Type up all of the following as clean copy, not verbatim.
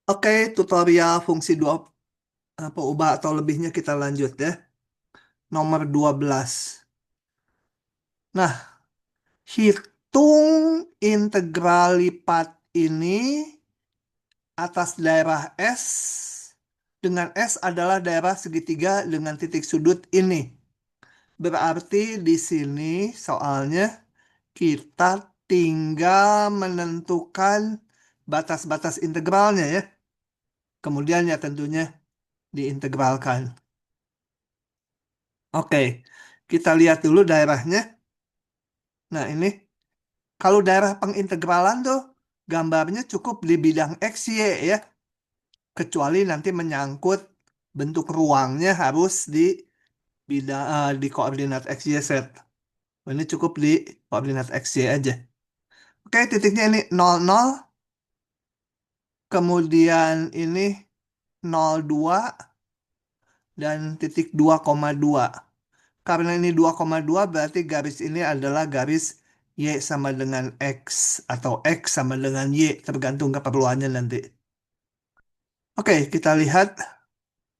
Oke, tutorial fungsi dua apa ubah atau lebihnya kita lanjut ya. Nomor 12. Nah, hitung integral lipat ini atas daerah S dengan S adalah daerah segitiga dengan titik sudut ini. Berarti di sini soalnya kita tinggal menentukan batas-batas integralnya ya. Kemudian ya tentunya diintegralkan. Oke, kita lihat dulu daerahnya. Nah, ini kalau daerah pengintegralan tuh gambarnya cukup di bidang X, Y ya. Kecuali nanti menyangkut bentuk ruangnya harus di bidang di koordinat X, Y, Z. Ini cukup di koordinat X, Y aja. Oke, titiknya ini 00, kemudian ini 02 dan titik 2,2. Karena ini 2,2 berarti garis ini adalah garis Y sama dengan X atau X sama dengan Y tergantung keperluannya nanti. Oke, kita lihat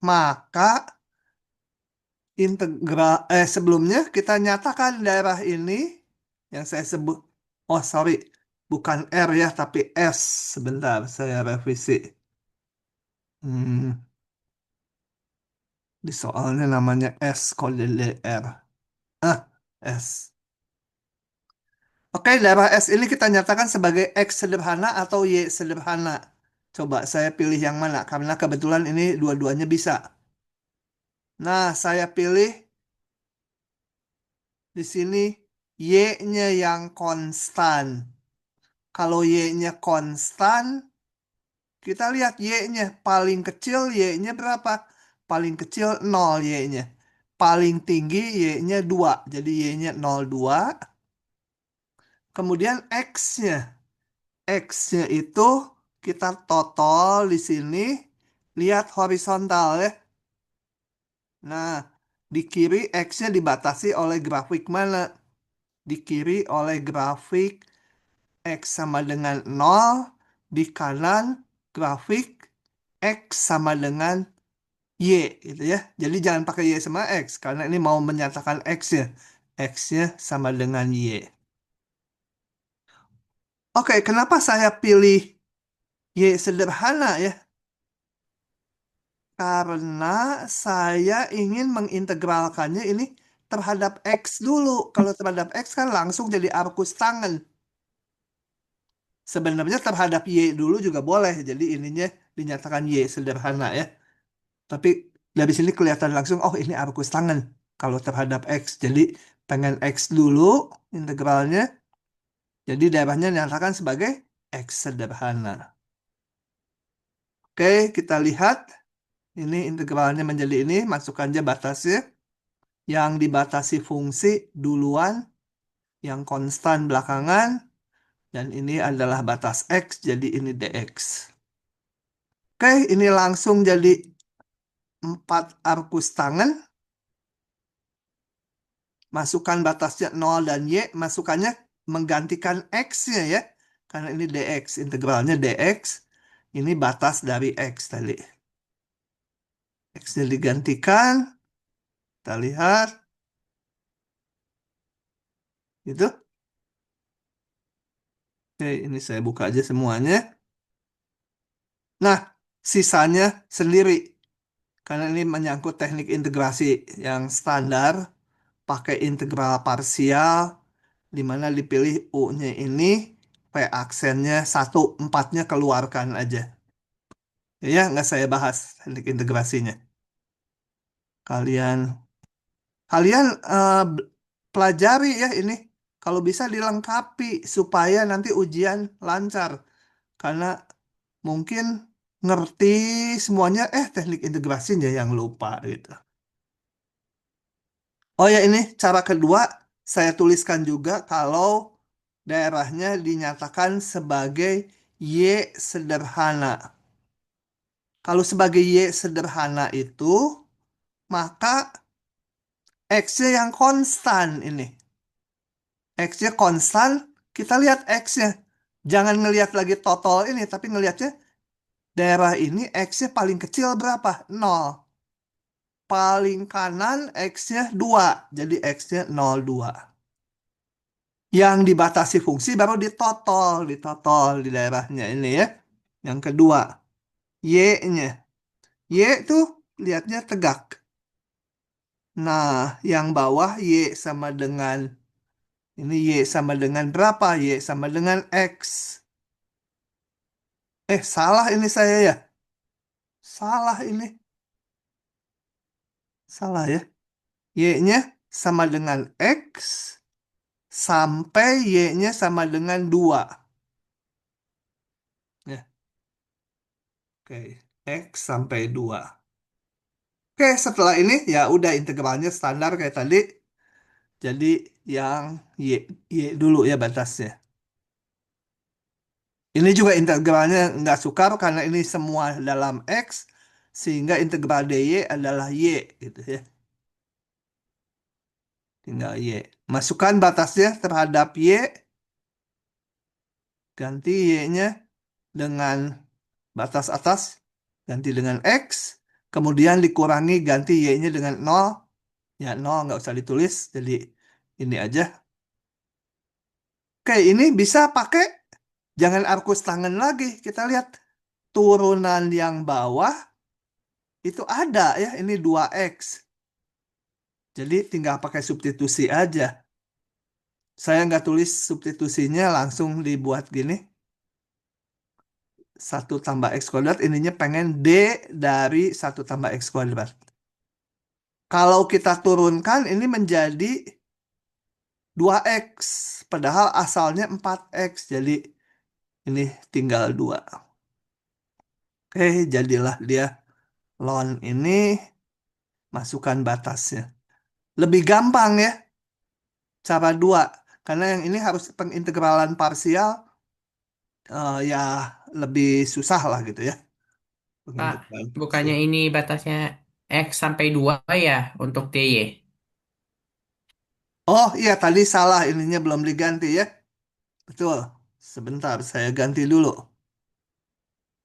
maka sebelumnya kita nyatakan daerah ini yang saya sebut, oh sorry, bukan R ya tapi S. Sebentar saya revisi. Hmm, di soalnya namanya S kode DR. Ah, S. Oke, daerah S ini kita nyatakan sebagai X sederhana atau Y sederhana. Coba saya pilih yang mana, karena kebetulan ini dua-duanya bisa. Nah, saya pilih di sini Y-nya yang konstan. Kalau Y-nya konstan, kita lihat Y-nya. Paling kecil Y-nya berapa? Paling kecil 0 Y-nya. Paling tinggi Y-nya 2. Jadi Y-nya 0,2. Kemudian X-nya. X-nya itu kita total di sini. Lihat horizontal ya. Nah, di kiri X-nya dibatasi oleh grafik mana? Di kiri oleh grafik X sama dengan 0. Di kanan grafik X sama dengan Y gitu ya. Jadi jangan pakai Y sama X. Karena ini mau menyatakan X ya. X-nya sama dengan Y. Oke, kenapa saya pilih Y sederhana ya? Karena saya ingin mengintegralkannya ini terhadap X dulu. Kalau terhadap X kan langsung jadi arkus tangen. Sebenarnya terhadap Y dulu juga boleh. Jadi ininya dinyatakan Y sederhana ya. Tapi dari sini kelihatan langsung, oh ini arkus tangen. Kalau terhadap X. Jadi pengen X dulu integralnya. Jadi daerahnya dinyatakan sebagai X sederhana. Oke, kita lihat. Ini integralnya menjadi ini. Masukkan aja batasnya. Yang dibatasi fungsi duluan, yang konstan belakangan, dan ini adalah batas X, jadi ini dx. Oke, ini langsung jadi 4 arkus tangen. Masukkan batasnya 0 dan Y, masukannya menggantikan X-nya ya. Karena ini dx, integralnya dx. Ini batas dari X tadi. X-nya digantikan. Kita lihat. Gitu. Oke, ini saya buka aja semuanya. Nah, sisanya sendiri. Karena ini menyangkut teknik integrasi yang standar. Pakai integral parsial. Di mana dipilih U-nya ini. P aksennya 1, 4-nya keluarkan aja. Ya, nggak saya bahas teknik integrasinya. Kalian kalian pelajari ya ini. Kalau bisa dilengkapi supaya nanti ujian lancar. Karena mungkin ngerti semuanya, teknik integrasinya yang lupa gitu. Oh ya ini cara kedua saya tuliskan juga kalau daerahnya dinyatakan sebagai Y sederhana. Kalau sebagai Y sederhana itu maka X-nya yang konstan ini. X-nya konstan, kita lihat X-nya. Jangan ngelihat lagi total ini, tapi ngelihatnya daerah ini X-nya paling kecil berapa? Nol. Paling kanan X-nya 2. Jadi X-nya 0,2. Yang dibatasi fungsi baru ditotol di daerahnya ini ya. Yang kedua, Y-nya. Y tuh lihatnya tegak. Nah, yang bawah Y sama dengan, ini Y sama dengan berapa? Y sama dengan X. Salah ini saya ya. Salah ini. Salah ya. Y-nya sama dengan X sampai Y-nya sama dengan 2. Ya, oke. X sampai 2. Oke, setelah ini ya udah integralnya standar kayak tadi. Jadi yang Y, Y dulu ya batasnya. Ini juga integralnya nggak sukar karena ini semua dalam X, sehingga integral dy adalah Y gitu ya. Tinggal Y. Masukkan batasnya terhadap Y, ganti Y-nya dengan batas atas, ganti dengan X, kemudian dikurangi ganti Y-nya dengan 0. Ya 0 nggak usah ditulis, jadi ini aja. Oke, ini bisa pakai, jangan arkus tangan lagi. Kita lihat turunan yang bawah itu ada ya, ini 2X. Jadi tinggal pakai substitusi aja. Saya nggak tulis substitusinya, langsung dibuat gini. 1 tambah X², ininya pengen D dari 1 tambah X². Kalau kita turunkan, ini menjadi 2X. Padahal asalnya 4X. Jadi ini tinggal 2. Oke, jadilah dia ln ini, masukkan batasnya. Lebih gampang ya, cara 2. Karena yang ini harus pengintegralan parsial, ya lebih susah lah gitu ya. Pak, Pengintegralan bukannya parsial. ini batasnya X sampai 2 ya untuk DY? Oh iya, tadi salah, ininya belum diganti ya. Betul. Sebentar, saya ganti dulu.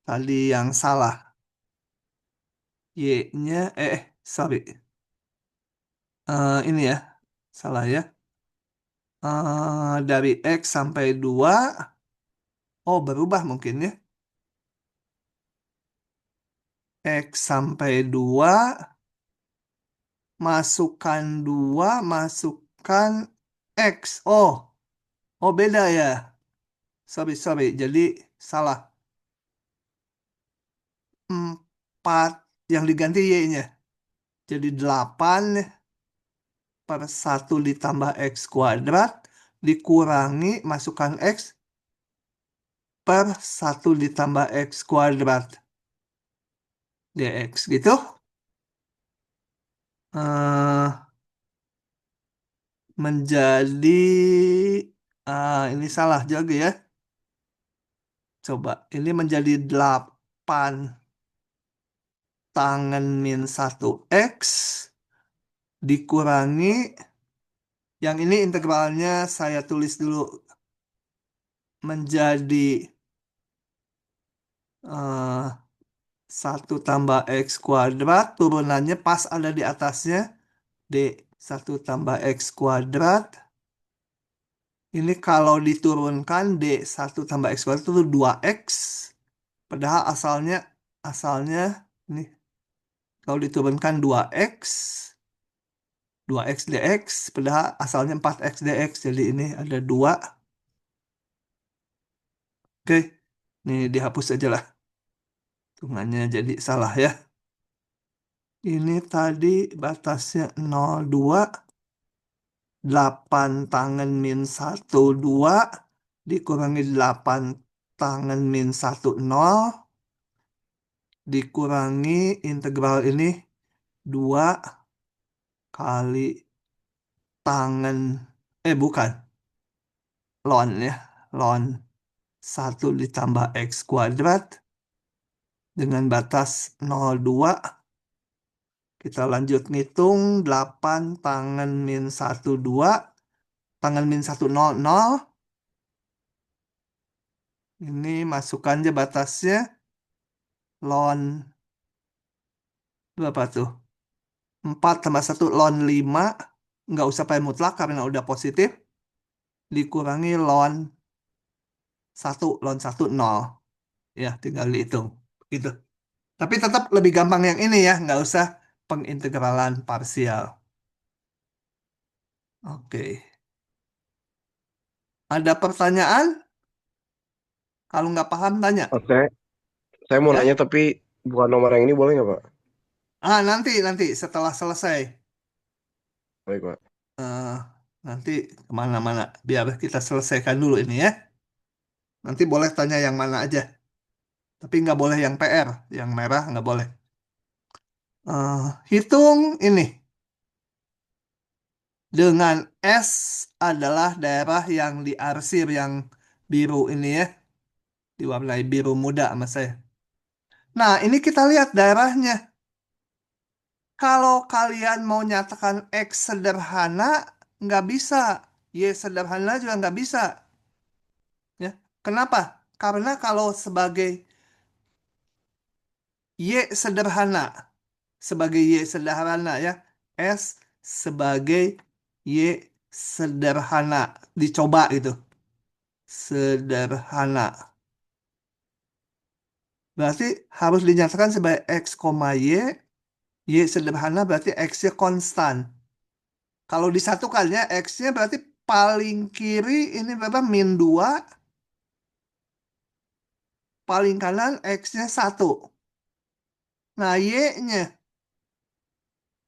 Tadi yang salah. Y-nya, sorry. Ini ya, salah ya. Dari X sampai 2. Oh, berubah mungkin ya. X sampai 2, masukkan 2, masukkan X. Oh beda ya. Sorry. Jadi salah. 4, yang diganti Y-nya. Jadi 8 per 1 ditambah X² dikurangi masukkan X per 1 ditambah X² dx gitu. eh Menjadi, ini salah juga ya. Coba ini menjadi 8 tangen min 1X dikurangi, yang ini integralnya saya tulis dulu, menjadi, eh, 1 tambah X², turunannya pas ada di atasnya, D 1 tambah X². Ini kalau diturunkan D 1 tambah X² itu 2X. Padahal asalnya ini kalau diturunkan 2X, 2X dx, padahal asalnya 4X dx. Jadi ini ada 2. Oke, ini dihapus aja lah. Hitungannya jadi salah ya. Ini tadi batasnya 0,2. 8 tangen min 1,2 dikurangi 8 tangen min 1,0 dikurangi integral ini 2 kali tangen, bukan, ln ya, ln 1 ditambah X² dengan batas 0,2. Kita lanjut ngitung, 8 tangen min 1,2 tangen min 1,0,0. Ini masukkan aja batasnya. ln berapa tuh? 4 tambah 1 ln 5. Nggak usah pakai mutlak karena udah positif. Dikurangi ln 1 nol. Ya, tinggal dihitung. Gitu. Tapi tetap lebih gampang yang ini ya. Nggak usah pengintegralan parsial. Oke. Ada pertanyaan? Kalau nggak paham, tanya. Oke, saya mau nanya Ya. tapi bukan nomor yang ini boleh nggak Pak? Nanti setelah selesai. Baik Pak. Eh, Nanti kemana-mana. Biar kita selesaikan dulu ini ya. Nanti boleh tanya yang mana aja. Tapi nggak boleh yang PR. Yang merah nggak boleh. Hitung ini. Dengan S adalah daerah yang diarsir yang biru ini ya. Diwarnai biru muda sama saya. Nah, ini kita lihat daerahnya. Kalau kalian mau nyatakan X sederhana, nggak bisa. Y sederhana juga nggak bisa. Ya. Kenapa? Karena kalau sebagai Y sederhana, sebagai Y sederhana ya, S sebagai Y sederhana. Dicoba itu. Sederhana. Berarti harus dinyatakan sebagai X, Y. Y sederhana berarti X-nya konstan. Kalau disatukan ya, X-nya berarti paling kiri ini berapa? -2. Paling kanan X-nya 1. Nah, Y-nya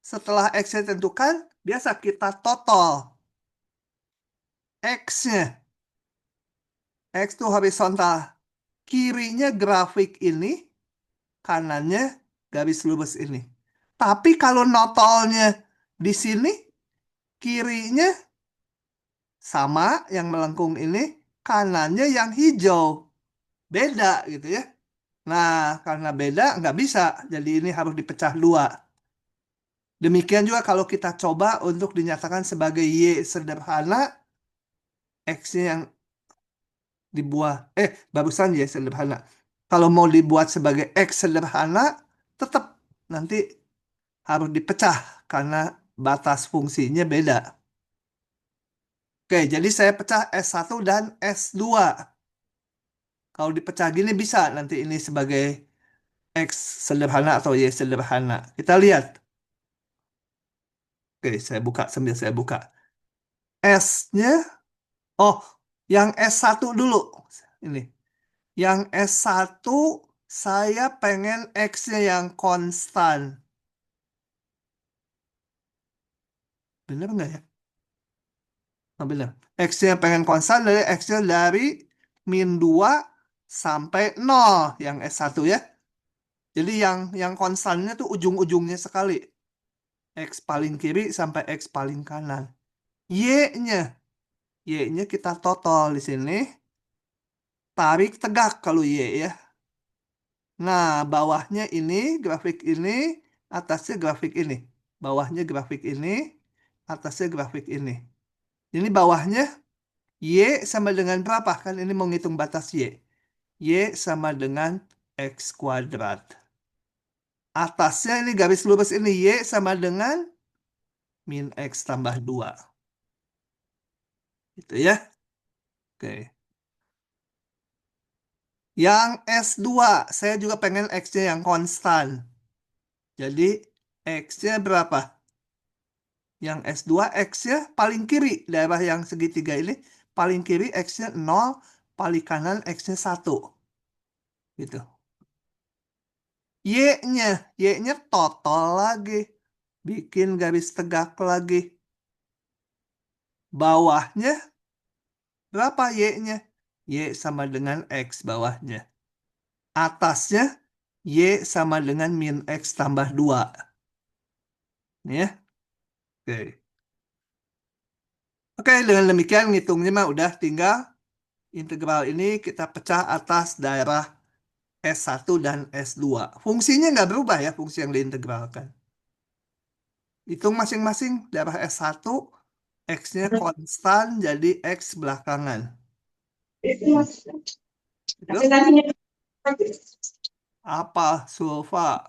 setelah X-nya ditentukan, biasa kita total. X-nya. X itu horizontal. Kirinya grafik ini, kanannya garis lurus ini. Tapi kalau notolnya di sini, kirinya sama yang melengkung ini, kanannya yang hijau. Beda gitu ya. Nah, karena beda nggak bisa. Jadi ini harus dipecah dua. Demikian juga kalau kita coba untuk dinyatakan sebagai Y sederhana, X-nya yang dibuat. Barusan Y sederhana. Kalau mau dibuat sebagai X sederhana, tetap nanti harus dipecah karena batas fungsinya beda. Oke, jadi saya pecah S1 dan S2. Kalau dipecah gini bisa nanti ini sebagai X sederhana atau Y sederhana. Kita lihat. Oke, saya buka sambil saya buka. S-nya, oh, yang S1 dulu. Ini. Yang S1 saya pengen X-nya yang konstan. Bener nggak ya? Oh, bener. X-nya pengen konstan dari X-nya dari -2 sampai 0 yang S1 ya. Jadi yang konstannya tuh ujung-ujungnya sekali. X paling kiri sampai X paling kanan. Y-nya. Y-nya kita total di sini. Tarik tegak kalau Y ya. Nah, bawahnya ini, grafik ini, atasnya grafik ini. Bawahnya grafik ini, atasnya grafik ini. Ini bawahnya Y sama dengan berapa? Kan ini mau ngitung batas Y. Y sama dengan X kuadrat. Atasnya ini garis lurus ini Y sama dengan min X tambah 2. Gitu ya. Oke. Yang S2, saya juga pengen X-nya yang konstan. Jadi X-nya berapa? Yang S2 X-nya paling kiri, daerah yang segitiga ini, paling kiri X-nya 0, paling kanan X-nya 1. Gitu. Y-nya, Y-nya total lagi. Bikin garis tegak lagi. Bawahnya berapa Y-nya? Y sama dengan X bawahnya. Atasnya Y sama dengan min X tambah 2. Ini ya. Oke. Oke, dengan demikian ngitungnya mah udah tinggal integral ini kita pecah atas daerah S1 dan S2. Fungsinya nggak berubah ya, fungsi yang diintegralkan. Hitung masing-masing daerah S1, X-nya konstan jadi X belakangan. Itu. Apa sulfa?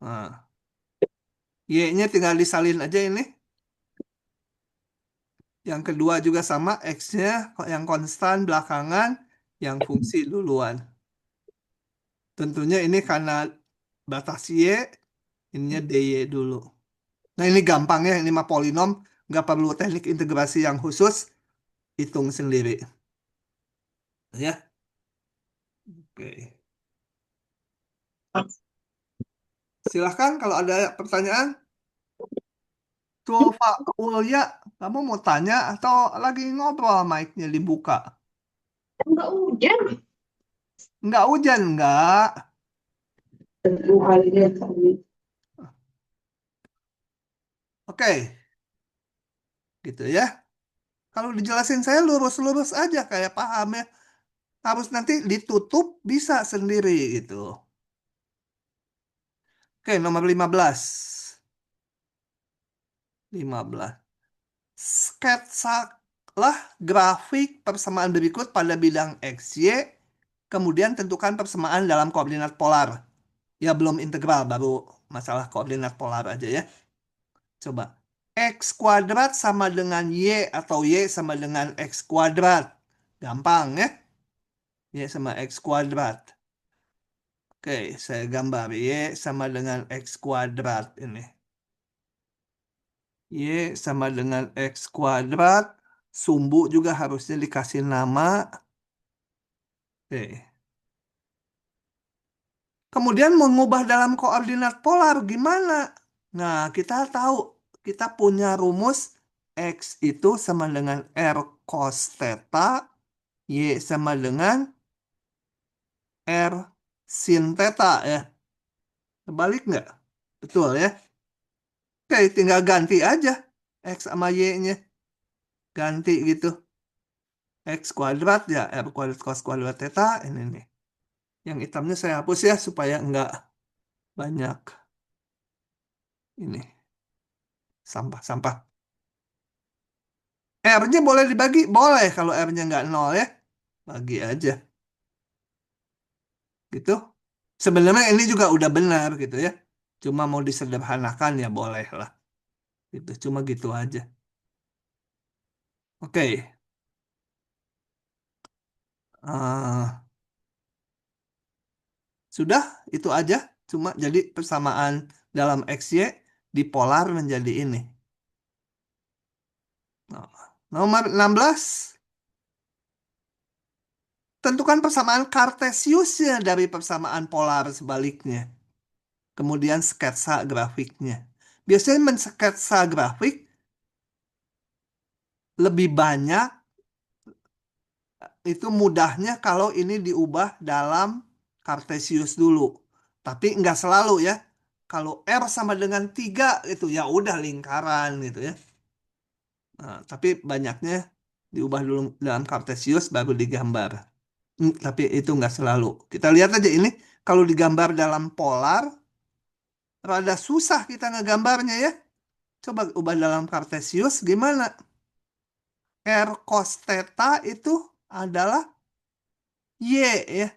Nah, Y-nya tinggal disalin aja ini. Yang kedua juga sama, X-nya yang konstan belakangan, yang fungsi duluan. Tentunya ini karena batas Y, ininya DY dulu. Nah ini gampang ya, ini mah polinom, nggak perlu teknik integrasi yang khusus, hitung sendiri. Ya, oke. Silahkan kalau ada pertanyaan. Tulfa Ulya, kamu mau tanya atau lagi ngobrol mic-nya dibuka? Enggak hujan. Nggak hujan, nggak. Tentu harinya kami. Oke, gitu ya. Kalau dijelasin saya lurus-lurus aja kayak paham ya. Harus nanti ditutup bisa sendiri gitu. Oke, nomor 15. 15. Sketsalah grafik persamaan berikut pada bidang X, Y. Kemudian tentukan persamaan dalam koordinat polar. Ya belum integral, baru masalah koordinat polar aja ya. Coba. X kuadrat sama dengan Y atau Y sama dengan X kuadrat. Gampang ya. Y sama X kuadrat. Oke, saya gambar Y sama dengan X kuadrat ini. Y sama dengan X kuadrat. Sumbu juga harusnya dikasih nama. Oke. Kemudian mengubah dalam koordinat polar gimana? Nah, kita tahu kita punya rumus X itu sama dengan R cos theta, Y sama dengan R sin theta ya. Terbalik nggak? Betul ya. Oke, tinggal ganti aja X sama Y-nya. Ganti gitu. X kuadrat ya, R kuadrat cos kuadrat theta. Ini nih. Yang hitamnya saya hapus ya supaya nggak banyak ini sampah-sampah. R-nya boleh dibagi? Boleh kalau R-nya nggak nol ya. Bagi aja. Gitu. Sebenarnya ini juga udah benar gitu ya. Cuma mau disederhanakan ya boleh lah. Gitu. Cuma gitu aja. Oke. Eh, sudah itu aja. Cuma jadi persamaan dalam XY dipolar menjadi ini. Nah, nomor 16. Tentukan persamaan kartesiusnya dari persamaan polar sebaliknya. Kemudian sketsa grafiknya. Biasanya mensketsa grafik lebih banyak itu mudahnya kalau ini diubah dalam Kartesius dulu. Tapi nggak selalu ya. Kalau R sama dengan 3 itu ya udah lingkaran gitu ya. Nah, tapi banyaknya diubah dulu dalam Kartesius baru digambar. Tapi itu nggak selalu. Kita lihat aja ini kalau digambar dalam polar rada susah kita ngegambarnya ya. Coba ubah dalam Kartesius gimana? R cos theta itu adalah Y ya.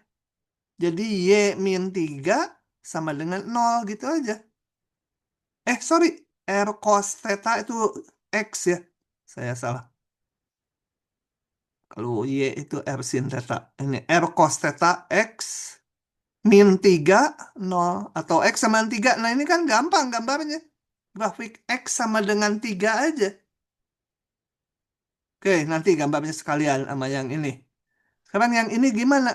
Jadi Y min 3 sama dengan nol gitu aja. Sorry. R cos theta itu X ya. Saya salah. Kalau Y itu R sin theta. Ini R cos theta X min 3 nol. Atau X sama dengan 3. Nah ini kan gampang gambarnya. Grafik X sama dengan 3 aja. Oke, nanti gambarnya sekalian sama yang ini. Sekarang yang ini gimana?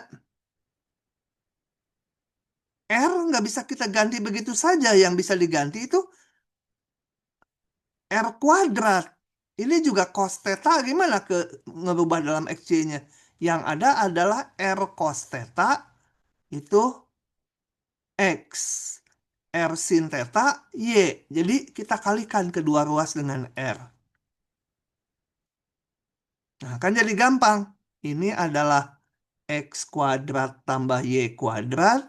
R nggak bisa kita ganti begitu saja. Yang bisa diganti itu R kuadrat. Ini juga cos theta gimana ngerubah dalam XY-nya? Yang ada adalah R cos theta itu X. R sin theta Y. Jadi kita kalikan kedua ruas dengan R. Nah, kan jadi gampang. Ini adalah X kuadrat tambah Y kuadrat.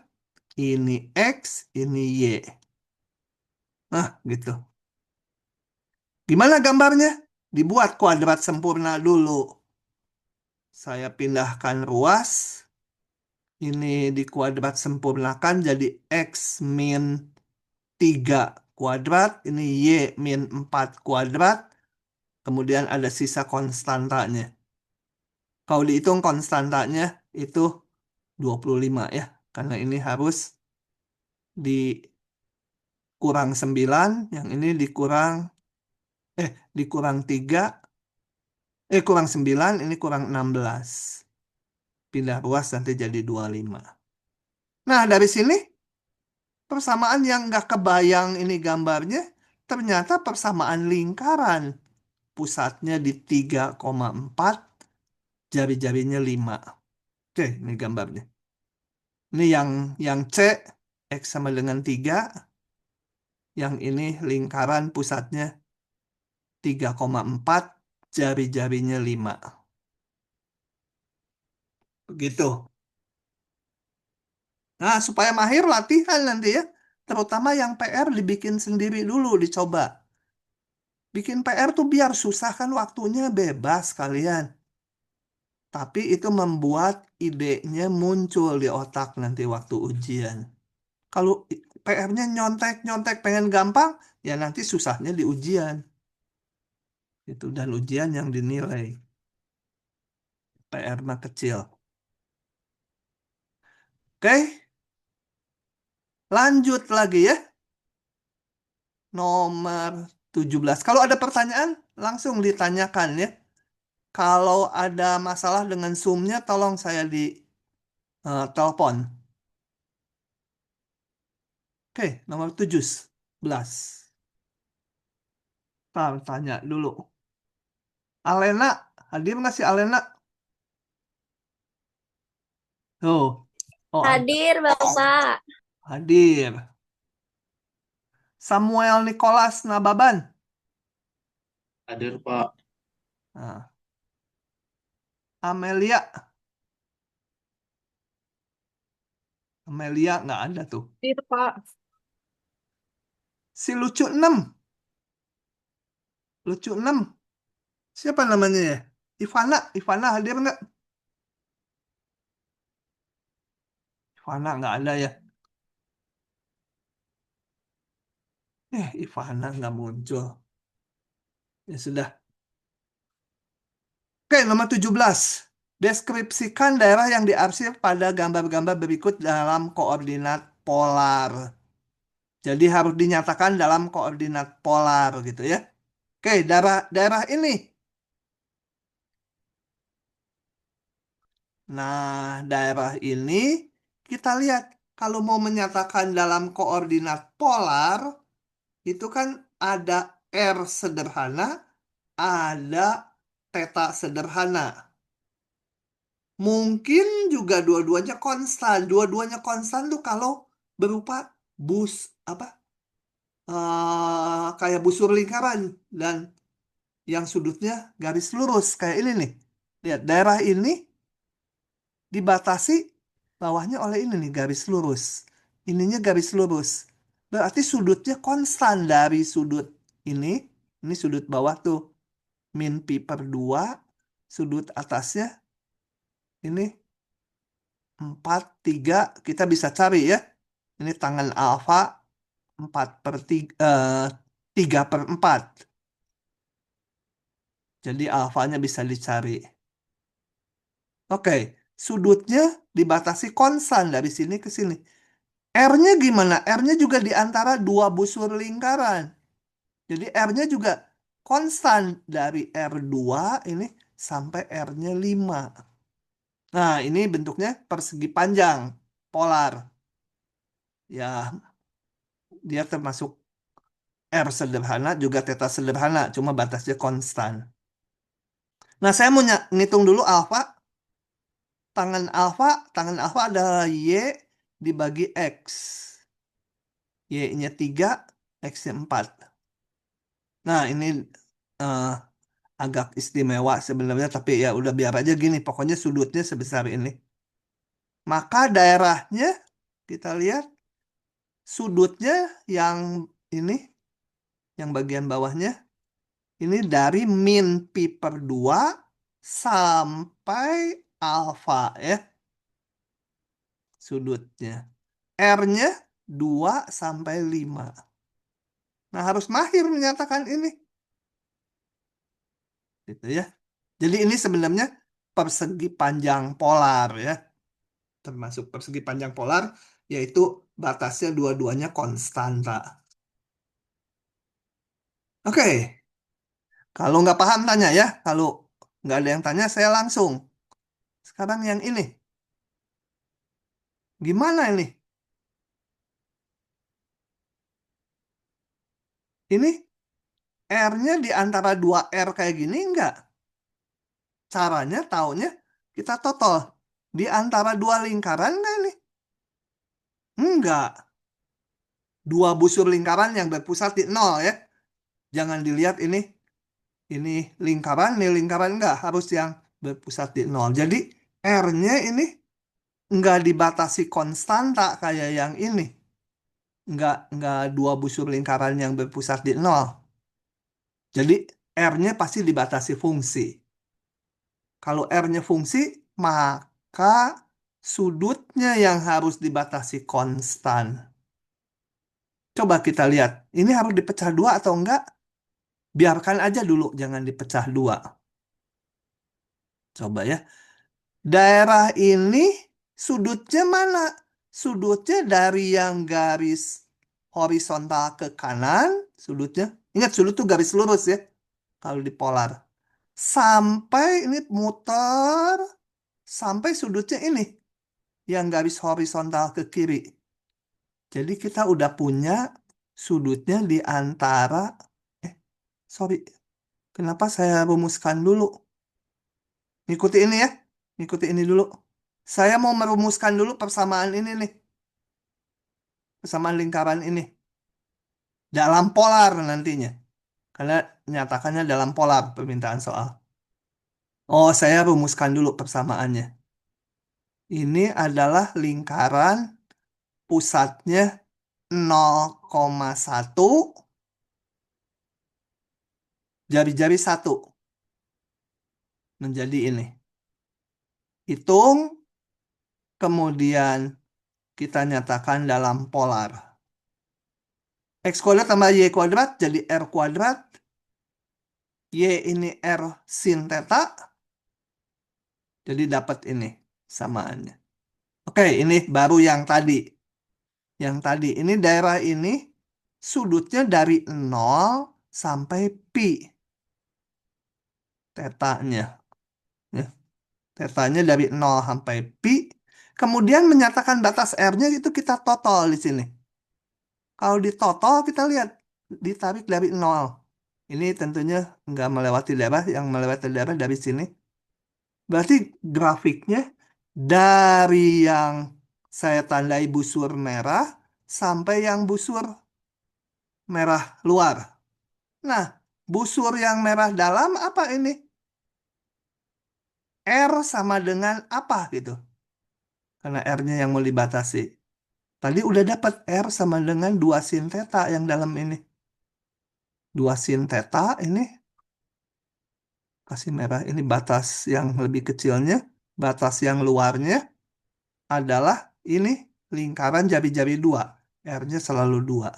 Ini X, ini Y. Nah, gitu. Gimana gambarnya? Dibuat kuadrat sempurna dulu. Saya pindahkan ruas. Ini dikuadrat sempurnakan jadi X min 3 kuadrat. Ini Y min 4 kuadrat. Kemudian ada sisa konstantanya. Kalau dihitung konstantanya itu 25 ya. Karena ini harus dikurang 9. Yang ini dikurang 3. Kurang 9. Ini kurang 16. Pindah ruas nanti jadi 25. Nah, dari sini persamaan yang nggak kebayang ini gambarnya, ternyata persamaan lingkaran. Pusatnya di 3,4, jari-jarinya 5. Oke, ini gambarnya. Ini yang C, X sama dengan 3. Yang ini lingkaran pusatnya 3,4, jari-jarinya 5. Begitu. Nah, supaya mahir latihan nanti ya. Terutama yang PR dibikin sendiri dulu, dicoba. Bikin PR tuh biar susah kan waktunya bebas kalian. Tapi itu membuat idenya muncul di otak nanti waktu ujian. Kalau PR-nya nyontek-nyontek pengen gampang, ya nanti susahnya di ujian. Itu dan ujian yang dinilai. PR mah kecil. Oke, lanjut lagi ya. Nomor 17. Kalau ada pertanyaan, langsung ditanyakan ya. Kalau ada masalah dengan Zoom-nya, tolong saya di telepon. Oke, nomor 17. Tanya dulu. Alena, hadir nggak sih Alena? Oh, ada. Hadir, Bapak. Hadir. Samuel Nicholas Nababan. Hadir, Pak. Nah, Amelia. Amelia nggak ada tuh. Itu Pak. Si lucu 6. Lucu 6. Siapa namanya ya? Ivana. Ivana hadir nggak? Ivana nggak ada ya. Ivana nggak muncul. Ya sudah. Oke, nomor 17. Deskripsikan daerah yang diarsip pada gambar-gambar berikut dalam koordinat polar. Jadi harus dinyatakan dalam koordinat polar gitu ya. Oke, daerah ini. Nah, daerah ini kita lihat kalau mau menyatakan dalam koordinat polar itu kan ada R sederhana, ada theta sederhana. Mungkin juga dua-duanya konstan. Dua-duanya konstan tuh kalau berupa apa? Kayak busur lingkaran dan yang sudutnya garis lurus kayak ini nih. Lihat daerah ini dibatasi bawahnya oleh ini nih garis lurus. Ininya garis lurus. Berarti sudutnya konstan dari sudut ini sudut bawah tuh min pi per 2, sudut atasnya ini 4, 3, kita bisa cari ya. Ini tangan alfa 3 per 4. Jadi alfanya bisa dicari. Oke, sudutnya dibatasi konstan dari sini ke sini. R-nya gimana? R-nya juga di antara dua busur lingkaran. Jadi R-nya juga konstan dari R2 ini sampai R-nya 5. Nah, ini bentuknya persegi panjang, polar. Ya, dia termasuk R sederhana, juga theta sederhana, cuma batasnya konstan. Nah, saya mau ngitung dulu alfa. Tangan alfa adalah Y dibagi X. Y-nya 3, X-nya 4. Nah, ini eh, agak istimewa sebenarnya, tapi ya udah biar aja gini. Pokoknya sudutnya sebesar ini. Maka daerahnya, kita lihat, sudutnya yang ini, yang bagian bawahnya, ini dari min pi per 2 sampai alfa ya. sudutnya. R-nya 2 sampai 5. Nah, harus mahir menyatakan ini. Gitu ya. Jadi ini sebenarnya persegi panjang polar ya. Termasuk persegi panjang polar, yaitu batasnya dua-duanya konstanta. Oke, kalau nggak paham tanya ya. Kalau nggak ada yang tanya, saya langsung. Sekarang yang ini. Gimana ini? Ini R-nya di antara dua R kayak gini nggak? Caranya taunya kita total. Di antara dua lingkaran nggak nih? Enggak. Dua busur lingkaran yang berpusat di nol ya. Jangan dilihat ini lingkaran enggak. Harus yang berpusat di nol. Jadi R-nya ini enggak dibatasi konstanta kayak yang ini. Enggak dua busur lingkaran yang berpusat di nol. Jadi R-nya pasti dibatasi fungsi. Kalau R-nya fungsi, maka sudutnya yang harus dibatasi konstan. Coba kita lihat, ini harus dipecah dua atau enggak? Biarkan aja dulu, jangan dipecah dua. Coba ya. Daerah ini sudutnya mana? Sudutnya dari yang garis horizontal ke kanan, sudutnya. Ingat, sudut tuh garis lurus ya, kalau di polar. Sampai ini muter, sampai sudutnya ini, yang garis horizontal ke kiri. Jadi kita udah punya sudutnya di antara, sorry, kenapa saya rumuskan dulu? Ikuti ini ya, ikuti ini dulu. Saya mau merumuskan dulu persamaan ini nih, persamaan lingkaran ini. Dalam polar nantinya. Karena nyatakannya dalam polar permintaan soal. Oh, saya rumuskan dulu persamaannya. Ini adalah lingkaran pusatnya 0,1 jari-jari 1 menjadi ini. Hitung, kemudian kita nyatakan dalam polar. X kuadrat tambah Y kuadrat jadi R kuadrat. Y ini R sin theta. Jadi dapat ini samaannya. Oke, ini baru yang tadi. Yang tadi, ini daerah ini sudutnya dari 0 sampai pi. Tetanya. Ya. Tetanya dari 0 sampai pi. Kemudian menyatakan batas R-nya itu kita total di sini. Kalau di total kita lihat ditarik dari 0. Ini tentunya nggak melewati daerah, yang melewati daerah dari sini. Berarti grafiknya dari yang saya tandai busur merah sampai yang busur merah luar. Nah, busur yang merah dalam apa ini? R sama dengan apa gitu? Karena R-nya yang mau dibatasi. Tadi udah dapat R sama dengan 2 sin theta yang dalam ini. 2 sin theta ini, kasih merah, ini batas yang lebih kecilnya. Batas yang luarnya adalah ini lingkaran jari-jari 2. R-nya selalu 2.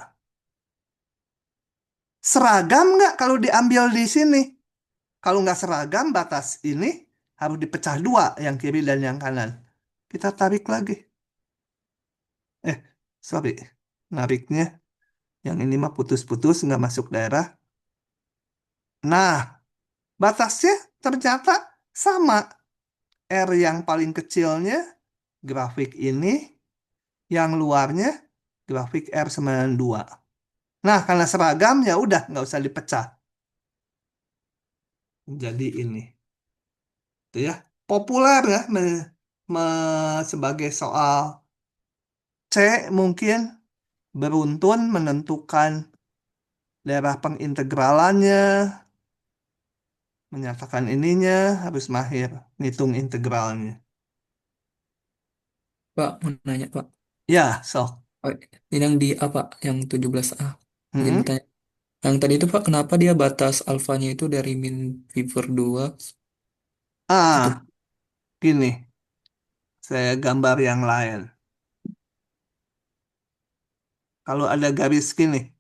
Seragam nggak kalau diambil di sini? Kalau nggak seragam, batas ini harus dipecah 2, yang kiri dan yang kanan. Kita tarik lagi. Sorry. Nariknya. Yang ini mah putus-putus, nggak masuk daerah. Nah, batasnya ternyata sama. R yang paling kecilnya, grafik ini. Yang luarnya, grafik R sama dengan 2. Nah, karena seragam, ya udah, nggak usah dipecah. Jadi ini. Itu ya. Populer ya, sebagai soal C mungkin beruntun menentukan daerah pengintegralannya, menyatakan ininya, harus mahir ngitung integralnya. Pak, mau nanya, Pak. Ya, sok. Oh, ini yang di apa? Yang 17A. Izin Mm-mm. bertanya. Yang tadi itu, Pak, kenapa dia batas alfanya itu dari min figur 2 Ah, itu? gini, saya gambar yang lain. Kalau ada garis gini,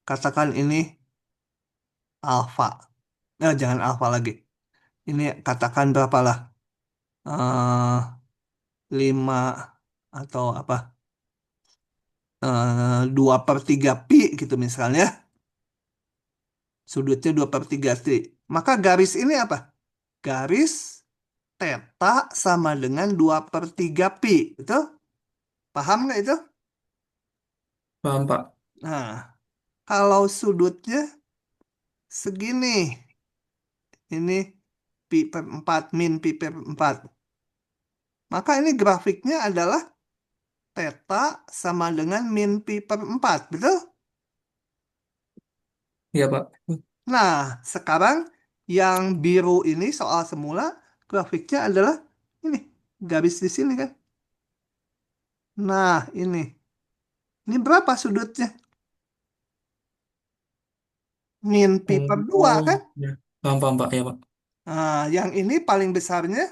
katakan ini alfa. Jangan alfa lagi. Ini katakan berapa lah? Eh 5 atau apa? 2/3 pi gitu misalnya. Sudutnya 2/3 pi. Maka garis ini apa? Garis theta sama dengan 2/3 pi. Betul? Paham nggak itu? Paham, Pak. Nah, kalau sudutnya segini, ini pi/4 min pi/4. Maka ini grafiknya adalah theta sama dengan min pi/4. Betul? Iya, Pak. Nah, sekarang yang biru ini soal semula grafiknya adalah ini, garis di sini kan. Nah, ini. Ini berapa sudutnya? Min pi/2 Oh, kan? ya. Paham, paham, Pak. Ya, Pak. Nah, yang ini paling besarnya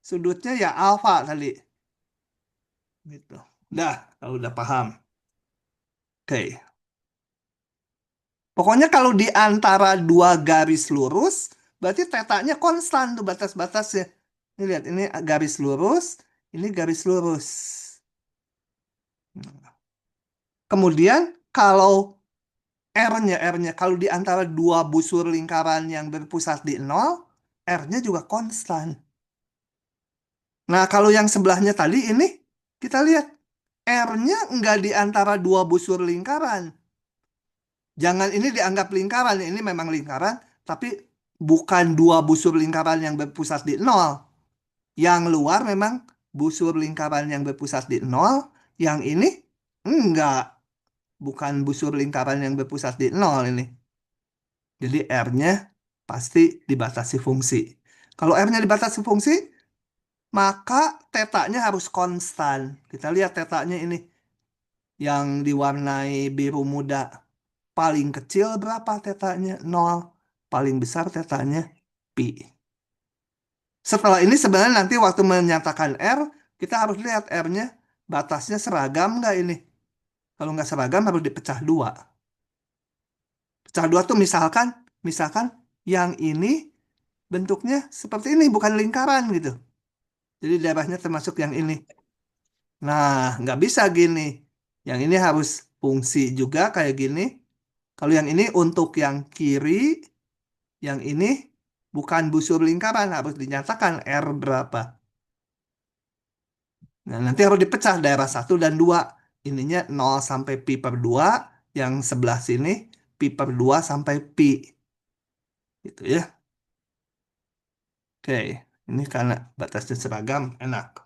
sudutnya ya alfa tadi. Gitu. Udah, kalau udah paham. Oke. Pokoknya kalau di antara dua garis lurus, berarti tetanya konstan tuh batas-batasnya. Ini lihat, ini garis lurus, ini garis lurus. Kemudian kalau R-nya, kalau di antara dua busur lingkaran yang berpusat di nol, R-nya juga konstan. Nah, kalau yang sebelahnya tadi ini, kita lihat, R-nya nggak di antara dua busur lingkaran. Jangan ini dianggap lingkaran, ini memang lingkaran, tapi bukan dua busur lingkaran yang berpusat di nol. Yang luar memang busur lingkaran yang berpusat di nol, yang ini enggak, bukan busur lingkaran yang berpusat di nol ini. Jadi R-nya pasti dibatasi fungsi. Kalau R-nya dibatasi fungsi, maka tetanya harus konstan. Kita lihat tetanya ini yang diwarnai biru muda. Paling kecil berapa tetanya? 0. Paling besar tetanya pi. Setelah ini sebenarnya nanti waktu menyatakan R, kita harus lihat R-nya batasnya seragam nggak ini. Kalau nggak seragam harus dipecah dua. Pecah dua tuh misalkan yang ini bentuknya seperti ini, bukan lingkaran gitu. Jadi daerahnya termasuk yang ini. Nah, nggak bisa gini. Yang ini harus fungsi juga kayak gini. Kalau yang ini untuk yang kiri, yang ini bukan busur lingkaran, harus dinyatakan R berapa. Nah, nanti harus dipecah daerah 1 dan 2. Ininya 0 sampai pi/2, yang sebelah sini pi/2 sampai pi. Gitu ya. Oke, ini karena batasnya seragam, enak.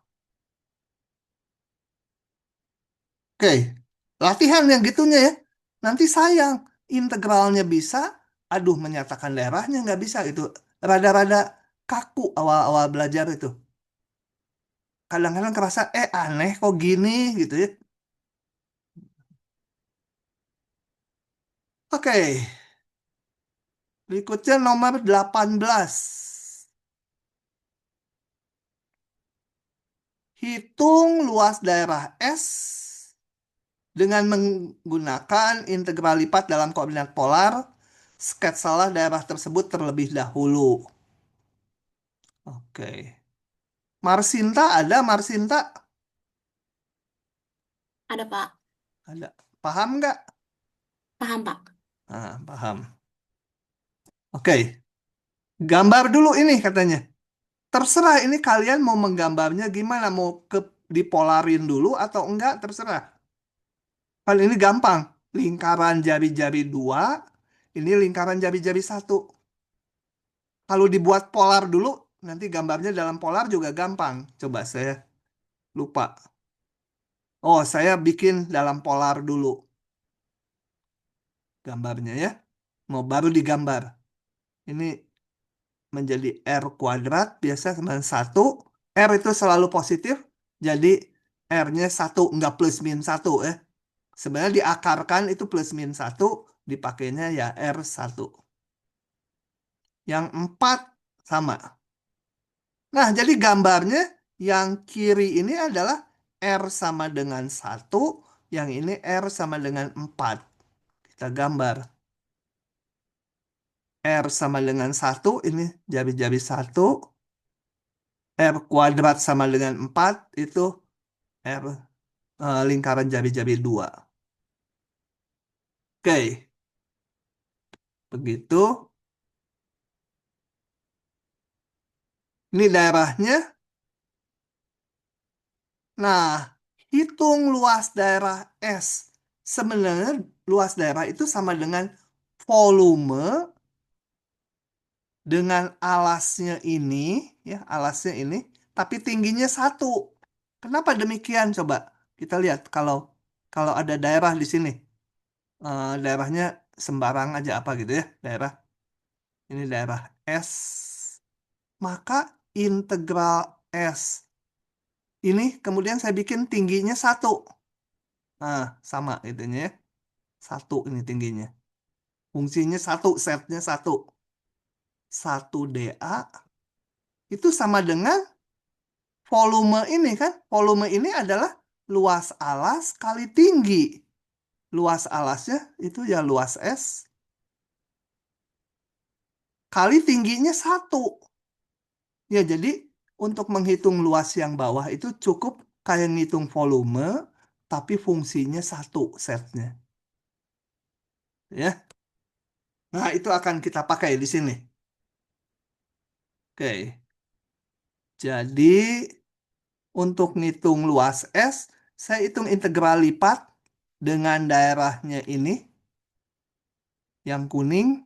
Oke, latihan yang gitunya ya. Nanti sayang, integralnya bisa, aduh menyatakan daerahnya nggak bisa itu. Rada-rada kaku awal-awal belajar itu. Kadang-kadang kerasa, aneh kok gini gitu ya. Oke, berikutnya nomor 18. Hitung luas daerah S dengan menggunakan integral lipat dalam koordinat polar. Sketsalah daerah tersebut terlebih dahulu. Oke. Marsinta ada, Marsinta? Ada, Pak. Ada. Paham nggak? Paham, Pak. Paham. Oke. Gambar dulu ini katanya. Terserah ini kalian mau menggambarnya gimana. Mau dipolarin dulu atau enggak, terserah. Kan ini gampang. Lingkaran jari-jari 2. Ini lingkaran jari-jari 1. Kalau dibuat polar dulu, nanti gambarnya dalam polar juga gampang. Coba saya lupa. Oh, saya bikin dalam polar dulu gambarnya ya. Mau baru digambar. Ini menjadi R kuadrat biasa sama 1. R itu selalu positif. Jadi R-nya 1, enggak plus min 1 ya. Sebenarnya diakarkan itu plus min 1. Dipakainya ya R1. Yang 4 sama. Nah, jadi gambarnya yang kiri ini adalah R sama dengan 1 Yang ini R sama dengan 4. Kita gambar. R sama dengan 1, ini jari-jari 1. R kuadrat sama dengan 4, itu R lingkaran jari-jari 2. Oke, begitu. Ini daerahnya. Nah, hitung luas daerah S. Sebenarnya luas daerah itu sama dengan volume dengan alasnya ini, ya alasnya ini, tapi tingginya 1. Kenapa demikian? Coba kita lihat kalau kalau ada daerah di sini. Daerahnya sembarang aja apa gitu ya, daerah. Ini daerah S. Maka integral S ini kemudian saya bikin tingginya 1. Nah, sama itunya ya. 1 ini tingginya. Fungsinya 1, setnya 1. 1 dA itu sama dengan volume ini kan. Volume ini adalah luas alas kali tinggi. Luas alasnya itu ya luas S kali tingginya 1. Ya, jadi untuk menghitung luas yang bawah itu cukup kayak ngitung volume, tapi fungsinya 1 setnya. Ya. Nah, itu akan kita pakai di sini. Oke. Jadi, untuk ngitung luas S, saya hitung integral lipat dengan daerahnya ini, yang kuning,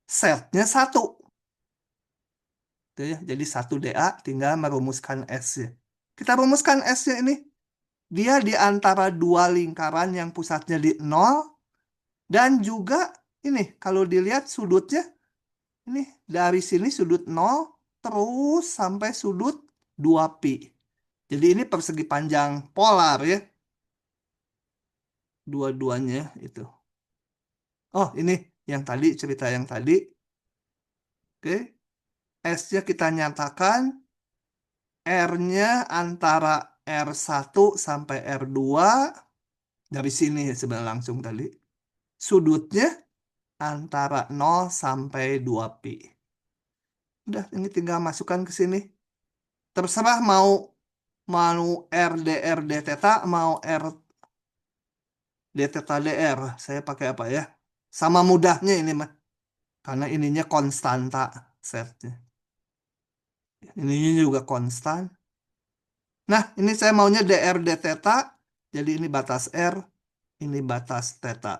setnya 1. Itu ya. Jadi 1 dA tinggal merumuskan S-nya. Kita rumuskan S-nya ini. Dia di antara dua lingkaran yang pusatnya di 0, dan juga ini, kalau dilihat sudutnya, ini dari sini sudut 0, terus sampai sudut 2pi. Jadi ini persegi panjang polar ya. Dua-duanya itu. Oh, ini yang tadi, cerita yang tadi. Oke. S-nya kita nyatakan. R-nya antara R1 sampai R2. Dari sini ya sebenarnya langsung tadi. Sudutnya antara 0 sampai 2pi. Udah, ini tinggal masukkan ke sini. Terserah mau R dr d theta, mau R d theta dr. Saya pakai apa ya? Sama mudahnya ini mah. Karena ininya konstanta setnya. Ininya juga konstan. Nah, ini saya maunya dr d theta. Jadi ini batas R, ini batas theta.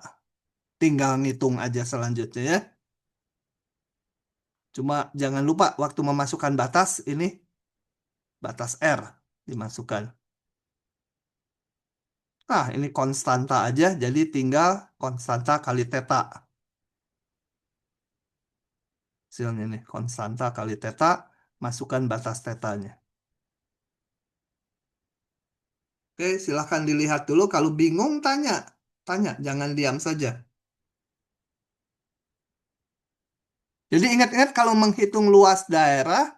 Tinggal ngitung aja selanjutnya ya. Cuma jangan lupa waktu memasukkan batas, ini batas R dimasukkan. Nah, ini konstanta aja, jadi tinggal konstanta kali theta. Hasilnya nih, konstanta kali theta, masukkan batas tetanya. Oke, silahkan dilihat dulu. Kalau bingung, tanya. Tanya, jangan diam saja. Jadi ingat-ingat kalau menghitung luas daerah,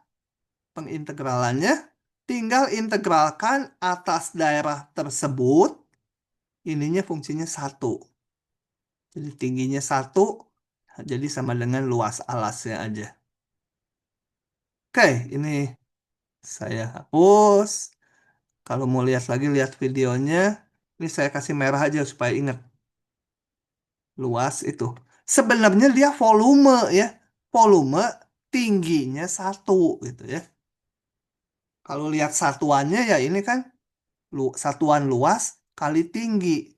pengintegralannya, tinggal integralkan atas daerah tersebut, ininya fungsinya 1. Jadi tingginya 1, jadi sama dengan luas alasnya aja. Oke, ini saya hapus. Kalau mau lihat lagi, lihat videonya. Ini saya kasih merah aja supaya ingat. Luas itu. Sebenarnya dia volume ya. Volume tingginya 1 gitu ya. Kalau lihat satuannya ya ini kan satuan luas kali tinggi.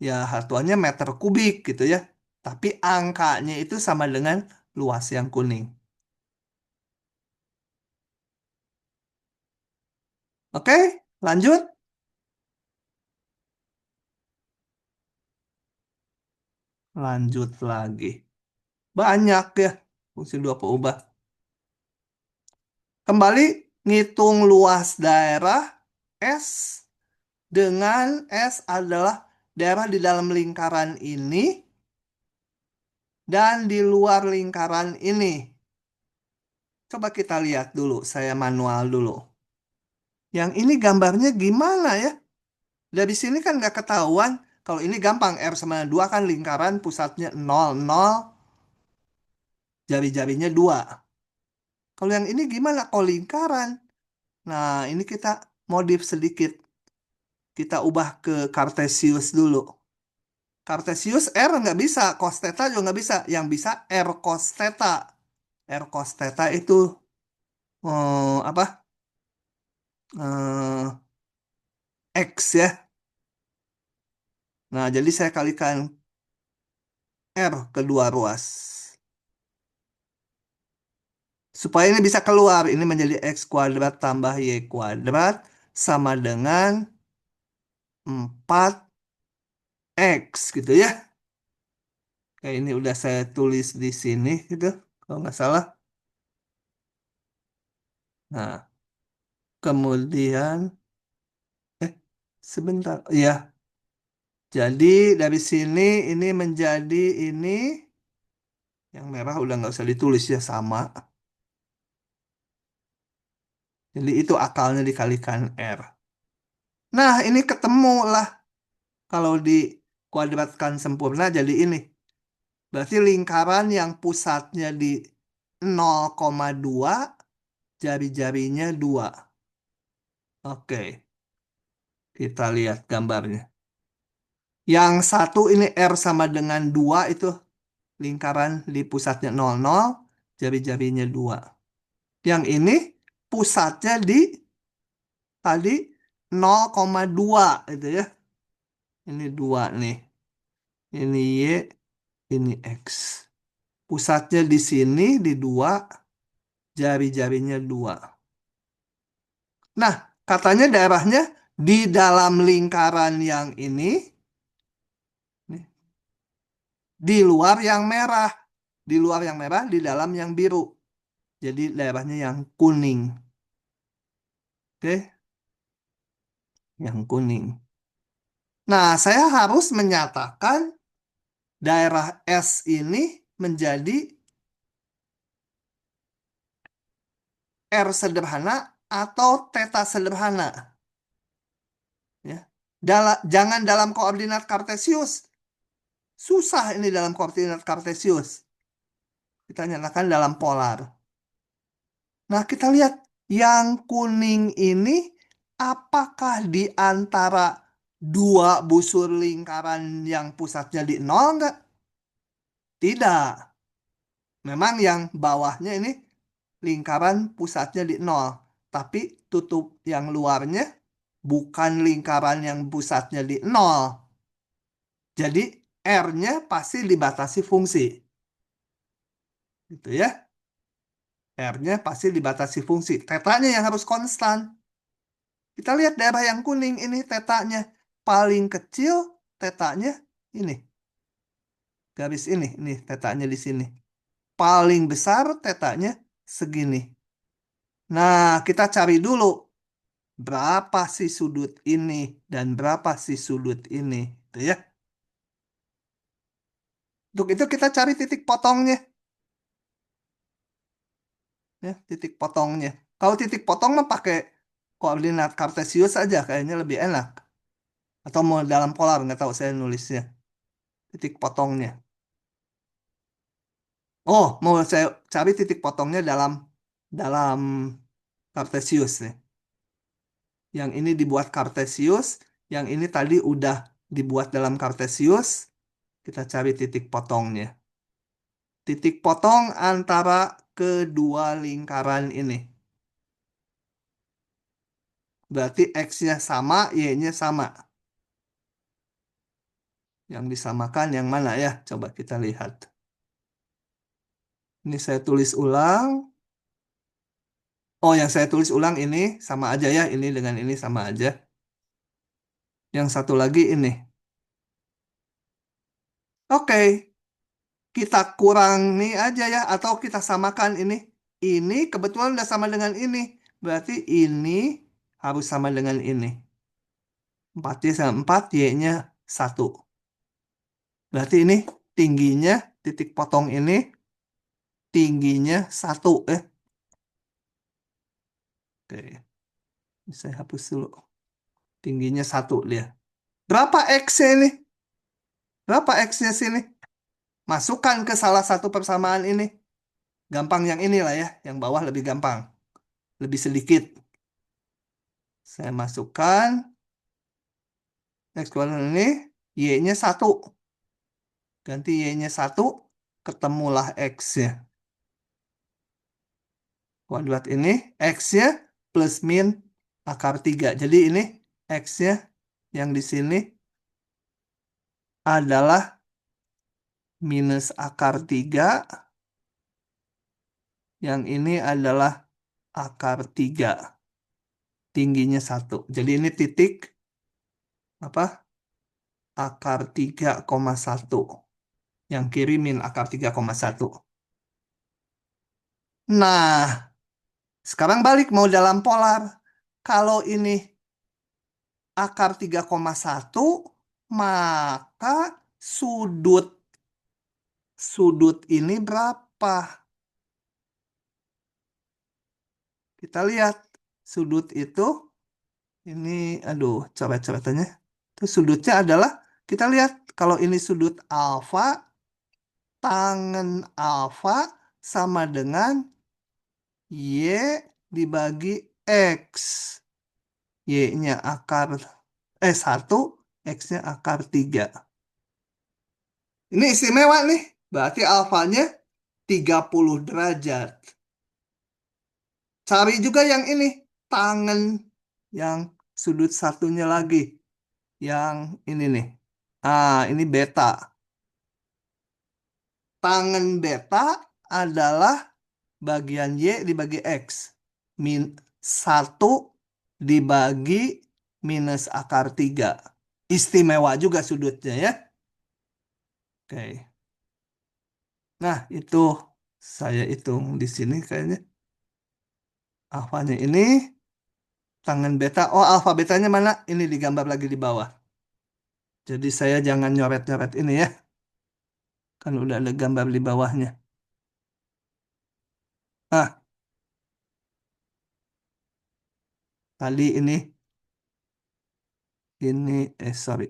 Ya satuannya meter kubik gitu ya. Tapi angkanya itu sama dengan luas yang kuning. Oke, lanjut. Lanjut lagi. Banyak ya fungsi dua peubah. Kembali ngitung luas daerah S dengan S adalah daerah di dalam lingkaran ini dan di luar lingkaran ini. Coba kita lihat dulu, saya manual dulu. Yang ini gambarnya gimana ya? Dari sini kan nggak ketahuan. Kalau ini gampang, R sama 2 kan lingkaran pusatnya 0, 0, jari-jarinya 2. Kalau yang ini gimana? Kalau lingkaran. Nah, ini kita modif sedikit. Kita ubah ke Cartesius dulu. Cartesius R nggak bisa, cos theta juga nggak bisa. Yang bisa R cos theta. R cos theta itu apa? Eh, X ya. Nah, jadi saya kalikan R kedua ruas. Supaya ini bisa keluar, ini menjadi X kuadrat tambah Y kuadrat sama dengan 4X gitu ya. Kayak ini udah saya tulis di sini gitu, kalau nggak salah. Nah, kemudian, eh, sebentar, ya. Jadi dari sini ini menjadi ini, yang merah udah nggak usah ditulis ya, sama. Jadi itu akalnya dikalikan R. Nah, ini ketemu lah. Kalau dikuadratkan sempurna jadi ini. Berarti lingkaran yang pusatnya di 0,2, jari-jarinya 2. Oke, kita lihat gambarnya. Yang satu ini R sama dengan 2 itu lingkaran di pusatnya 00, jari-jarinya 2. Yang ini pusatnya di tadi 0,2 itu ya. Ini 2 nih. Ini Y, ini X. Pusatnya di sini di 2, jari-jarinya 2. Nah, katanya daerahnya di dalam lingkaran yang ini, nih, di luar yang merah. Di luar yang merah, di dalam yang biru. Jadi daerahnya yang kuning. Oke, yang kuning. Nah, saya harus menyatakan daerah S ini menjadi R sederhana atau theta sederhana. Ya. Jangan dalam koordinat Kartesius. Susah ini dalam koordinat Kartesius. Kita nyatakan dalam polar. Nah, kita lihat yang kuning ini apakah di antara dua busur lingkaran yang pusatnya di nol enggak? Tidak. Memang yang bawahnya ini lingkaran pusatnya di nol. Tapi tutup yang luarnya bukan lingkaran yang pusatnya di nol. Jadi R-nya pasti dibatasi fungsi. Gitu ya. R-nya pasti dibatasi fungsi. Tetanya yang harus konstan. Kita lihat daerah yang kuning ini tetanya. Paling kecil tetanya ini. Garis ini tetanya di sini. Paling besar tetanya segini. Nah, kita cari dulu berapa sih sudut ini dan berapa sih sudut ini. Gitu ya. Untuk itu kita cari titik potongnya. Ya, titik potongnya. Kalau titik potong mah pakai koordinat Kartesius aja kayaknya lebih enak. Atau mau dalam polar, nggak tahu saya nulisnya. Titik potongnya. Oh, mau saya cari titik potongnya dalam dalam Kartesius nih. Yang ini dibuat Kartesius, yang ini tadi udah dibuat dalam Kartesius. Kita cari titik potongnya. Titik potong antara kedua lingkaran ini. Berarti X-nya sama, Y-nya sama. Yang disamakan yang mana ya? Coba kita lihat. Ini saya tulis ulang. Oh, yang saya tulis ulang ini sama aja ya. Ini dengan ini sama aja. Yang satu lagi ini. Oke, kita kurangi aja ya. Atau kita samakan ini. Ini kebetulan udah sama dengan ini. Berarti ini harus sama dengan ini. 4Y sama 4, Y-nya 1. Berarti ini tingginya, titik potong ini, tingginya 1. Oke, saya hapus dulu. Tingginya 1 dia. Berapa X-nya ini? Berapa X-nya sini? Masukkan ke salah satu persamaan ini. Gampang yang inilah ya. Yang bawah lebih gampang. Lebih sedikit. Saya masukkan. X kuadrat ini. Y-nya 1. Ganti Y-nya 1. Ketemulah X-nya. Kuadrat ini. X-nya plus min akar 3. Jadi ini X-nya yang di sini adalah minus akar 3. Yang ini adalah akar 3. Tingginya 1. Jadi ini titik apa? Akar 3,1. Yang kiri min akar 3,1. Nah, sekarang balik mau dalam polar. Kalau ini akar 3,1, maka sudut sudut ini berapa? Kita lihat sudut itu ini, aduh, coret-coretannya. Itu sudutnya adalah, kita lihat kalau ini sudut alfa, tangen alfa sama dengan Y dibagi X. Y-nya akar 1, X-nya akar 3. Ini istimewa nih. Berarti alfanya 30 derajat. Cari juga yang ini. Tangen yang sudut satunya lagi. Yang ini nih. Ini beta. Tangen beta adalah bagian Y dibagi X. 1 dibagi minus akar 3. Istimewa juga sudutnya ya. Oke. Nah, itu saya hitung di sini kayaknya. Alfanya ini, tangen beta. Oh, alfa betanya mana? Ini digambar lagi di bawah. Jadi saya jangan nyoret-nyoret ini ya. Kan udah ada gambar di bawahnya. Ah, tadi sorry.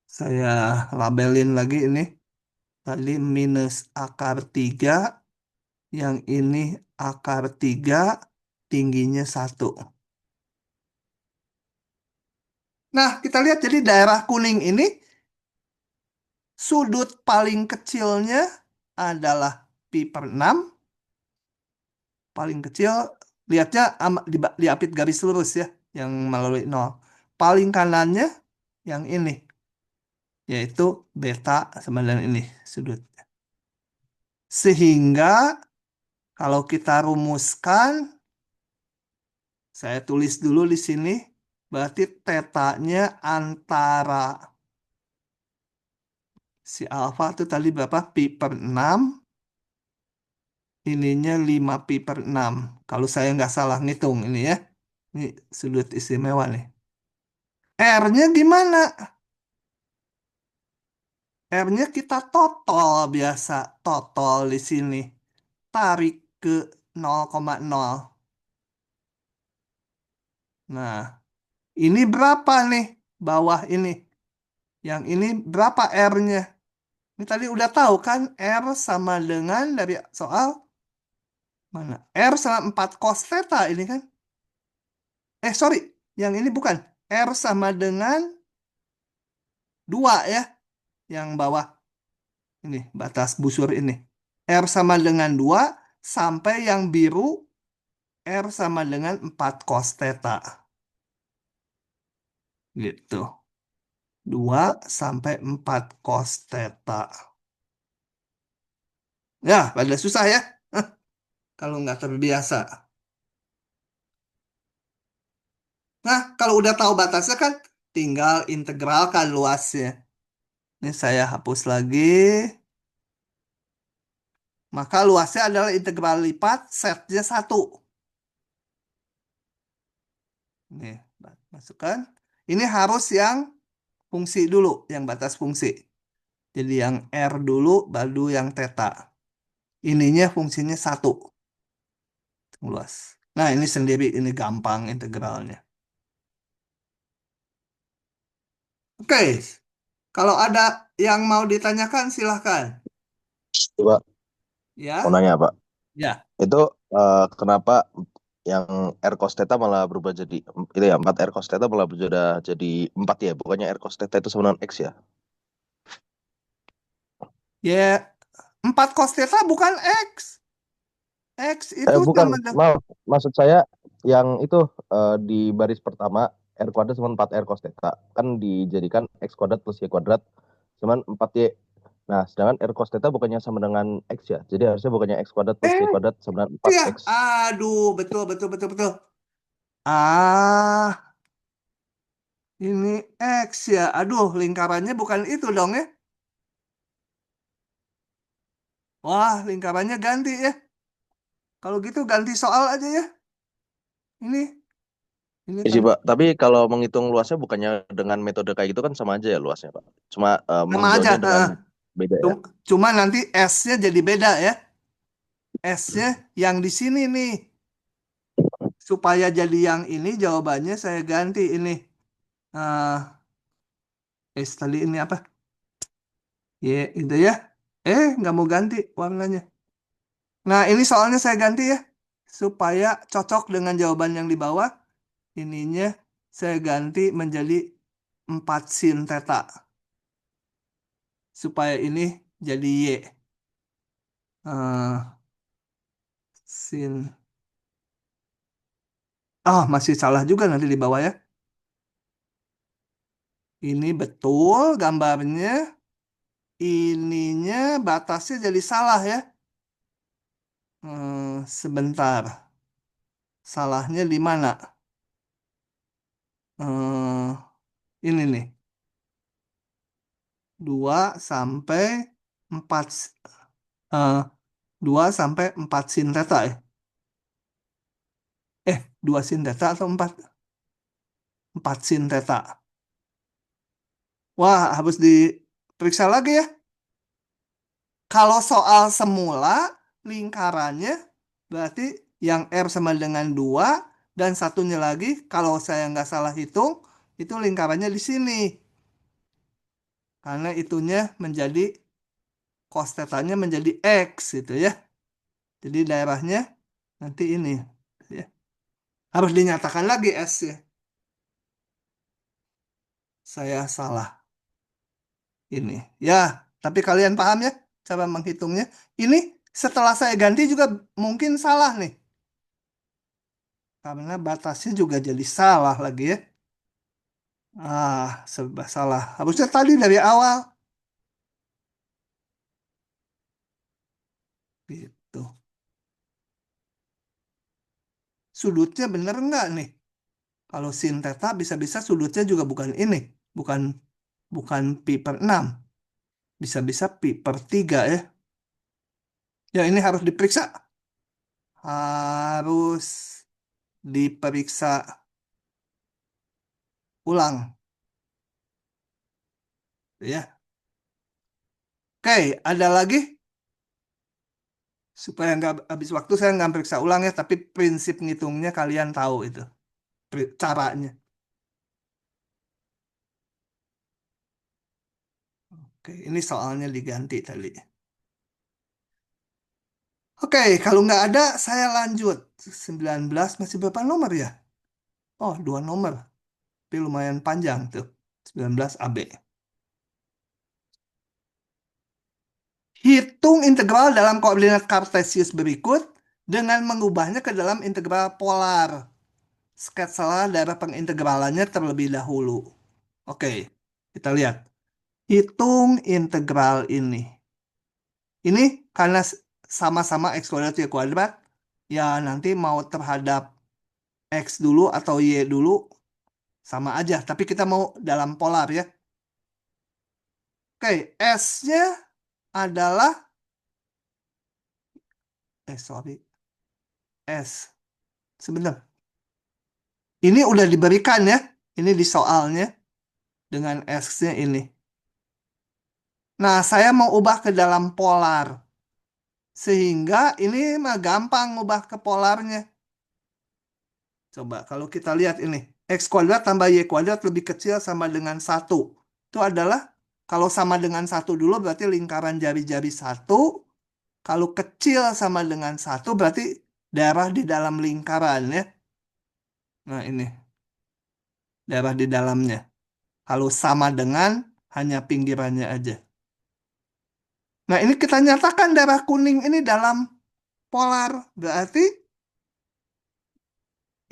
Saya labelin lagi ini. Tadi minus akar 3. Yang ini akar 3. Tingginya 1. Nah, kita lihat jadi daerah kuning ini. Sudut paling kecilnya adalah pi per 6. Paling kecil, lihatnya diapit garis lurus ya. Yang melalui 0. Paling kanannya yang ini. Yaitu beta sama dengan ini sudut. Sehingga kalau kita rumuskan, saya tulis dulu di sini, berarti tetanya antara si alfa itu tadi berapa? Pi per 6, ininya 5 pi per 6. Kalau saya nggak salah ngitung ini ya. Ini sudut istimewa nih. R-nya gimana? R-nya kita total biasa. Total di sini. Tarik ke 0,0. Nah, ini berapa nih? Bawah ini. Yang ini berapa R-nya? Ini tadi udah tahu kan? R sama dengan dari soal mana? R sama 4 cos theta ini kan? Sorry. Yang ini bukan. R sama dengan 2 ya. Yang bawah. Ini batas busur ini. R sama dengan 2 sampai yang biru R sama dengan 4 cos theta. Gitu. 2 sampai 4 cos theta. Ya, pada susah ya. Kalau nggak terbiasa. Nah, kalau udah tahu batasnya kan tinggal integralkan luasnya. Ini saya hapus lagi. Maka luasnya adalah integral lipat setnya 1. Nih, masukkan. Ini harus yang fungsi dulu, yang batas fungsi. Jadi yang R dulu, baru yang theta. Ininya fungsinya 1. Luas. Nah, ini sendiri, ini gampang integralnya. Oke, kalau ada yang mau ditanyakan silahkan. Coba mau Ya, nanya Pak. ya. Itu kenapa yang R cos theta malah berubah jadi itu ya 4 R cos theta malah berubah jadi 4 ya, bukannya R cos theta itu sama dengan X ya? Ya, 4 cos theta bukan X. X itu Bukan, sama dengan... maaf. Maksud saya yang itu di baris pertama R kuadrat sama 4 R cos theta. Kan dijadikan X kuadrat plus Y kuadrat cuman 4Y. Nah, sedangkan R cos theta bukannya sama dengan X ya. Jadi harusnya bukannya X kuadrat plus Y Eh, kuadrat sama dengan itu ya. 4X. Aduh, betul, betul, betul, betul. Ah, ini X ya. Aduh, lingkarannya bukan itu dong ya. Wah, lingkarannya ganti ya. Kalau gitu ganti soal aja ya. Ini Ya sih, tadi Pak. Tapi kalau menghitung luasnya bukannya dengan metode kayak gitu kan sama aja ya luasnya, Pak. Cuma sama aja. meninjaunya dengan beda ya. Cuma nanti S-nya jadi beda ya. S-nya yang di sini nih. Supaya jadi yang ini jawabannya saya ganti ini. Ah, S tadi ini apa? Y itu ya. Nggak mau ganti warnanya. Nah, ini soalnya saya ganti ya. Supaya cocok dengan jawaban yang di bawah. Ininya saya ganti menjadi 4 sin theta. Supaya ini jadi Y. Ah, sin. Masih salah juga nanti di bawah ya. Ini betul gambarnya. Ininya batasnya jadi salah ya. Sebentar. Salahnya di mana? Eh, ini nih. 2 sampai 4 eh 2 sampai 4 sin theta ya. 2 sin theta atau 4? 4 sin theta. Wah, harus diperiksa lagi ya. Kalau soal semula lingkarannya berarti yang R sama dengan 2 dan satunya lagi kalau saya nggak salah hitung itu lingkarannya di sini. Karena itunya menjadi cos theta-nya menjadi X gitu ya. Jadi daerahnya nanti ini ya. Harus dinyatakan lagi S ya. Saya salah ini. Ya, tapi kalian paham ya cara menghitungnya. Ini setelah saya ganti juga mungkin salah nih. Karena batasnya juga jadi salah lagi ya. Serba salah. Harusnya tadi dari awal. Gitu. Sudutnya bener nggak nih? Kalau sin theta bisa-bisa sudutnya juga bukan ini. Bukan bukan pi per 6. Bisa-bisa pi per 3 ya. Ya ini harus diperiksa. Harus diperiksa ulang. Ya. Oke, ada lagi? Supaya nggak habis waktu saya nggak periksa ulang ya. Tapi prinsip ngitungnya kalian tahu itu. Caranya. Oke, ini soalnya diganti tadi. Oke, kalau nggak ada, saya lanjut. 19 masih berapa nomor ya? Oh, 2 nomor. Tapi lumayan panjang tuh. 19 AB. Hitung integral dalam koordinat kartesius berikut dengan mengubahnya ke dalam integral polar. Sketsalah daerah pengintegralannya terlebih dahulu. Oke, kita lihat. Hitung integral ini. Ini karena sama-sama x kuadrat y kuadrat, ya nanti mau terhadap X dulu atau Y dulu sama aja. Tapi kita mau dalam polar ya. Oke, S-nya adalah, sorry, S. Sebentar. Ini udah diberikan ya. Ini di soalnya dengan S-nya ini. Nah, saya mau ubah ke dalam polar. Sehingga ini mah gampang ubah ke polarnya. Coba kalau kita lihat ini. X kuadrat tambah Y kuadrat lebih kecil sama dengan 1. itu adalah kalau sama dengan satu dulu berarti lingkaran jari-jari satu. Kalau kecil sama dengan satu berarti daerah di dalam lingkaran ya. Nah ini daerah di dalamnya. Kalau sama dengan hanya pinggirannya aja. Nah ini kita nyatakan daerah kuning ini dalam polar. Berarti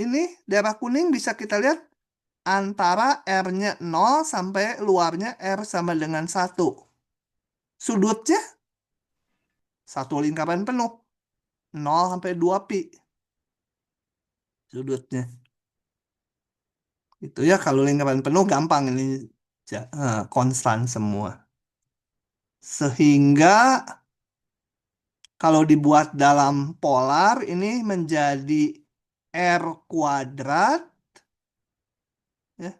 ini daerah kuning bisa kita lihat antara R-nya 0 sampai luarnya R sama dengan 1. Sudutnya satu lingkaran penuh. 0 sampai 2 pi sudutnya. Itu ya kalau lingkaran penuh gampang ini konstan semua. Sehingga kalau dibuat dalam polar ini menjadi R kuadrat ya.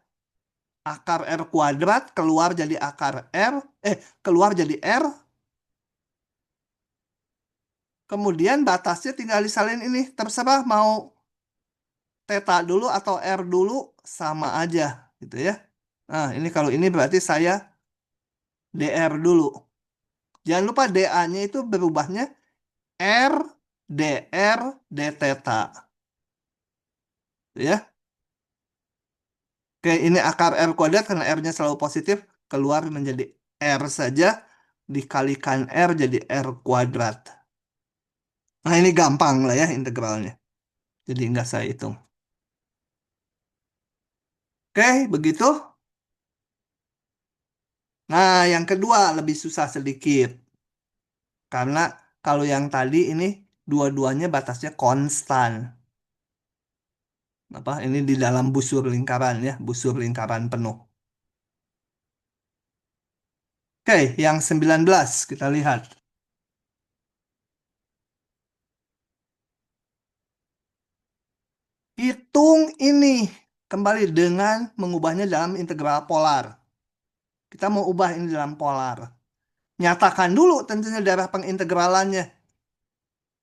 Akar R kuadrat keluar jadi akar R keluar jadi R. Kemudian batasnya tinggal disalin ini. Terserah mau theta dulu atau R dulu sama aja gitu ya. Nah, ini kalau ini berarti saya DR dulu. Jangan lupa DA-nya itu berubahnya R DR D theta. Ya. Oke, ini akar R kuadrat karena R-nya selalu positif keluar menjadi R saja dikalikan R jadi R kuadrat. Nah, ini gampang lah ya integralnya. Jadi nggak saya hitung. Oke, begitu. Nah, yang kedua lebih susah sedikit. Karena kalau yang tadi ini dua-duanya batasnya konstan. Apa? Ini di dalam busur lingkaran ya, busur lingkaran penuh. Oke, yang 19 kita lihat. Hitung ini kembali dengan mengubahnya dalam integral polar. Kita mau ubah ini dalam polar. Nyatakan dulu tentunya daerah pengintegralannya.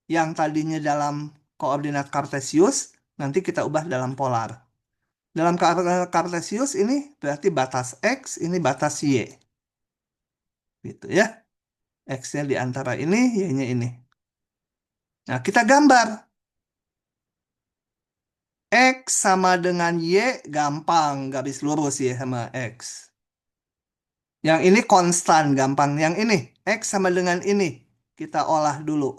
Yang tadinya dalam koordinat kartesius, nanti kita ubah dalam polar. Dalam kartesius ini berarti batas X, ini batas Y. Gitu ya. X-nya di antara ini, Y-nya ini. Nah, kita gambar. X sama dengan Y, gampang. Garis lurus Y sama X. Yang ini konstan, gampang. Yang ini, X sama dengan ini. Kita olah dulu.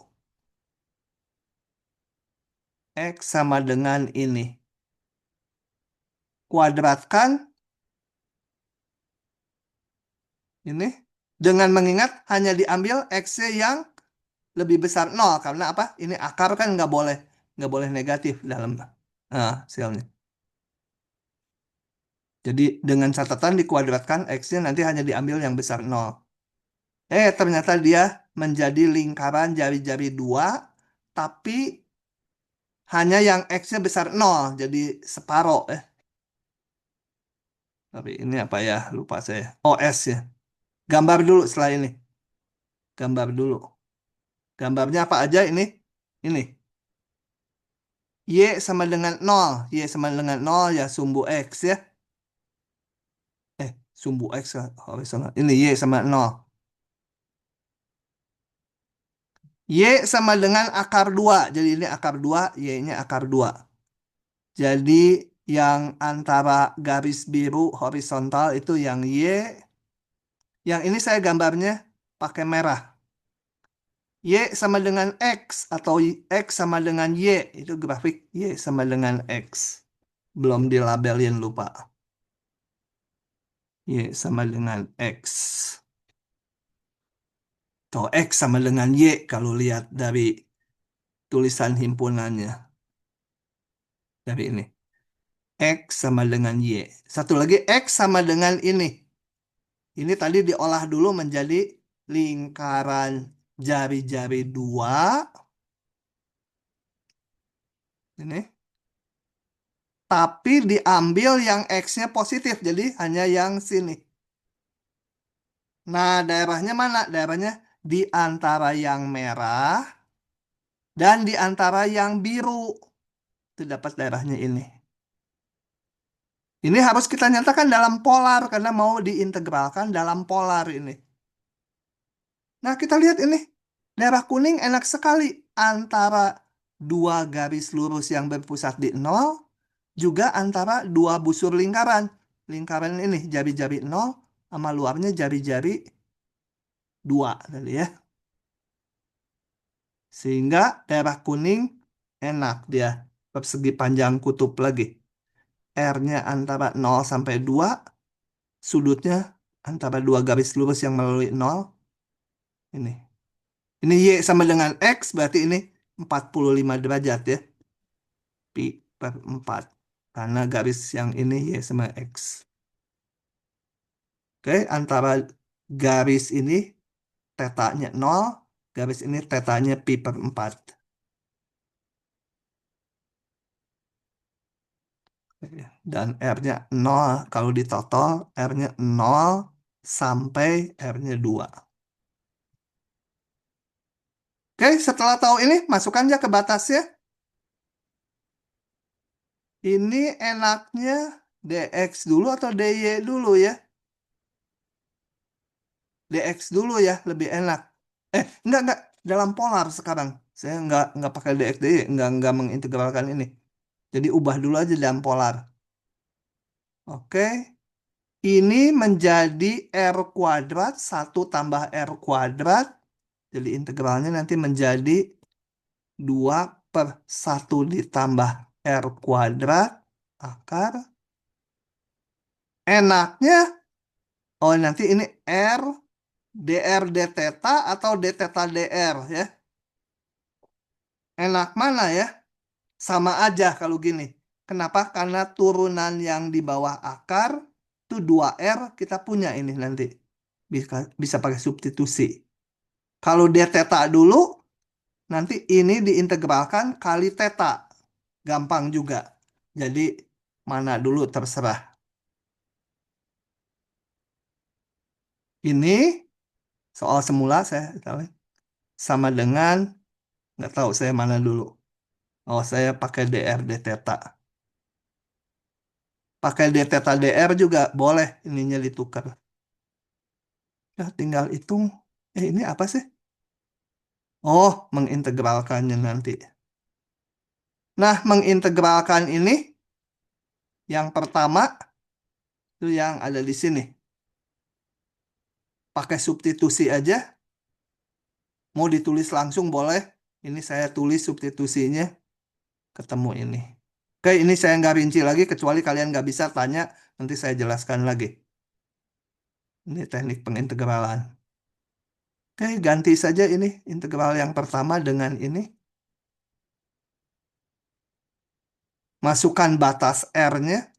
X sama dengan ini. Kuadratkan ini. Dengan mengingat hanya diambil X-nya yang lebih besar 0. Karena apa? Ini akar kan nggak boleh negatif dalam hasilnya. Jadi dengan catatan dikuadratkan X-nya nanti hanya diambil yang besar 0. Ternyata dia menjadi lingkaran jari-jari 2, tapi hanya yang X-nya besar 0, jadi separoh. Tapi ini apa ya? Lupa saya. OS ya. Gambar dulu setelah ini. Gambar dulu. Gambarnya apa aja ini? Ini. Y sama dengan 0. Y sama dengan 0 ya sumbu X ya. Sumbu X horizontal. Ini Y sama 0. Y sama dengan akar 2. Jadi ini akar 2, Y-nya akar 2. Jadi yang antara garis biru horizontal itu yang Y. Yang ini saya gambarnya pakai merah. Y sama dengan X atau X sama dengan Y. Itu grafik Y sama dengan X. Belum dilabelin lupa. Y sama dengan X. Atau X sama dengan Y kalau lihat dari tulisan himpunannya. Dari ini. X sama dengan Y. Satu lagi X sama dengan ini. Ini tadi diolah dulu menjadi lingkaran jari-jari 2. Ini. Tapi diambil yang X-nya positif. Jadi hanya yang sini. Nah, daerahnya mana? Daerahnya di antara yang merah dan di antara yang biru. Itu dapat daerahnya ini. Ini harus kita nyatakan dalam polar karena mau diintegralkan dalam polar ini. Nah, kita lihat ini. Daerah kuning enak sekali antara dua garis lurus yang berpusat di nol, juga antara dua busur lingkaran. Lingkaran ini jari-jari nol sama luarnya jari-jari 2 tadi ya. Sehingga daerah kuning enak dia persegi panjang kutub lagi. R-nya antara 0 sampai 2, sudutnya antara dua garis lurus yang melalui 0. Ini. Ini Y sama dengan X, berarti ini 45 derajat ya. Pi per 4. Karena garis yang ini Y sama X. Oke, antara garis ini tetanya 0, garis ini tetanya pi per 4. Dan R-nya 0, kalau ditotal R-nya 0 sampai R-nya 2. Oke, setelah tahu ini, masukkan aja ke batasnya. Ini enaknya dx dulu atau dy dulu ya? Dx dulu ya, lebih enak. Enggak. Dalam polar sekarang. Saya enggak pakai dx, dy, enggak mengintegralkan ini. Jadi ubah dulu aja dalam polar. Oke. Ini menjadi R kuadrat, 1 tambah R kuadrat. Jadi integralnya nanti menjadi 2/1 ditambah R kuadrat akar. Enaknya, oh nanti ini R dr d theta atau d theta dr ya. Enak mana ya? Sama aja kalau gini. Kenapa? Karena turunan yang di bawah akar itu 2R kita punya ini nanti. Bisa pakai substitusi. Kalau d theta dulu, nanti ini diintegralkan kali theta. Gampang juga. Jadi mana dulu terserah. Ini soal semula saya tahu sama dengan, nggak tahu saya mana dulu. Oh, saya pakai dr d theta. Pakai d theta dr juga boleh ininya ditukar. Ya, tinggal hitung. Ini apa sih? Oh, mengintegralkannya nanti. Nah, mengintegralkan ini yang pertama itu yang ada di sini. Pakai substitusi aja. Mau ditulis langsung boleh. Ini saya tulis substitusinya. Ketemu ini. Oke, ini saya nggak rinci lagi kecuali kalian nggak bisa tanya. Nanti saya jelaskan lagi. Ini teknik pengintegralan. Oke, ganti saja ini integral yang pertama dengan ini. Masukkan batas R-nya.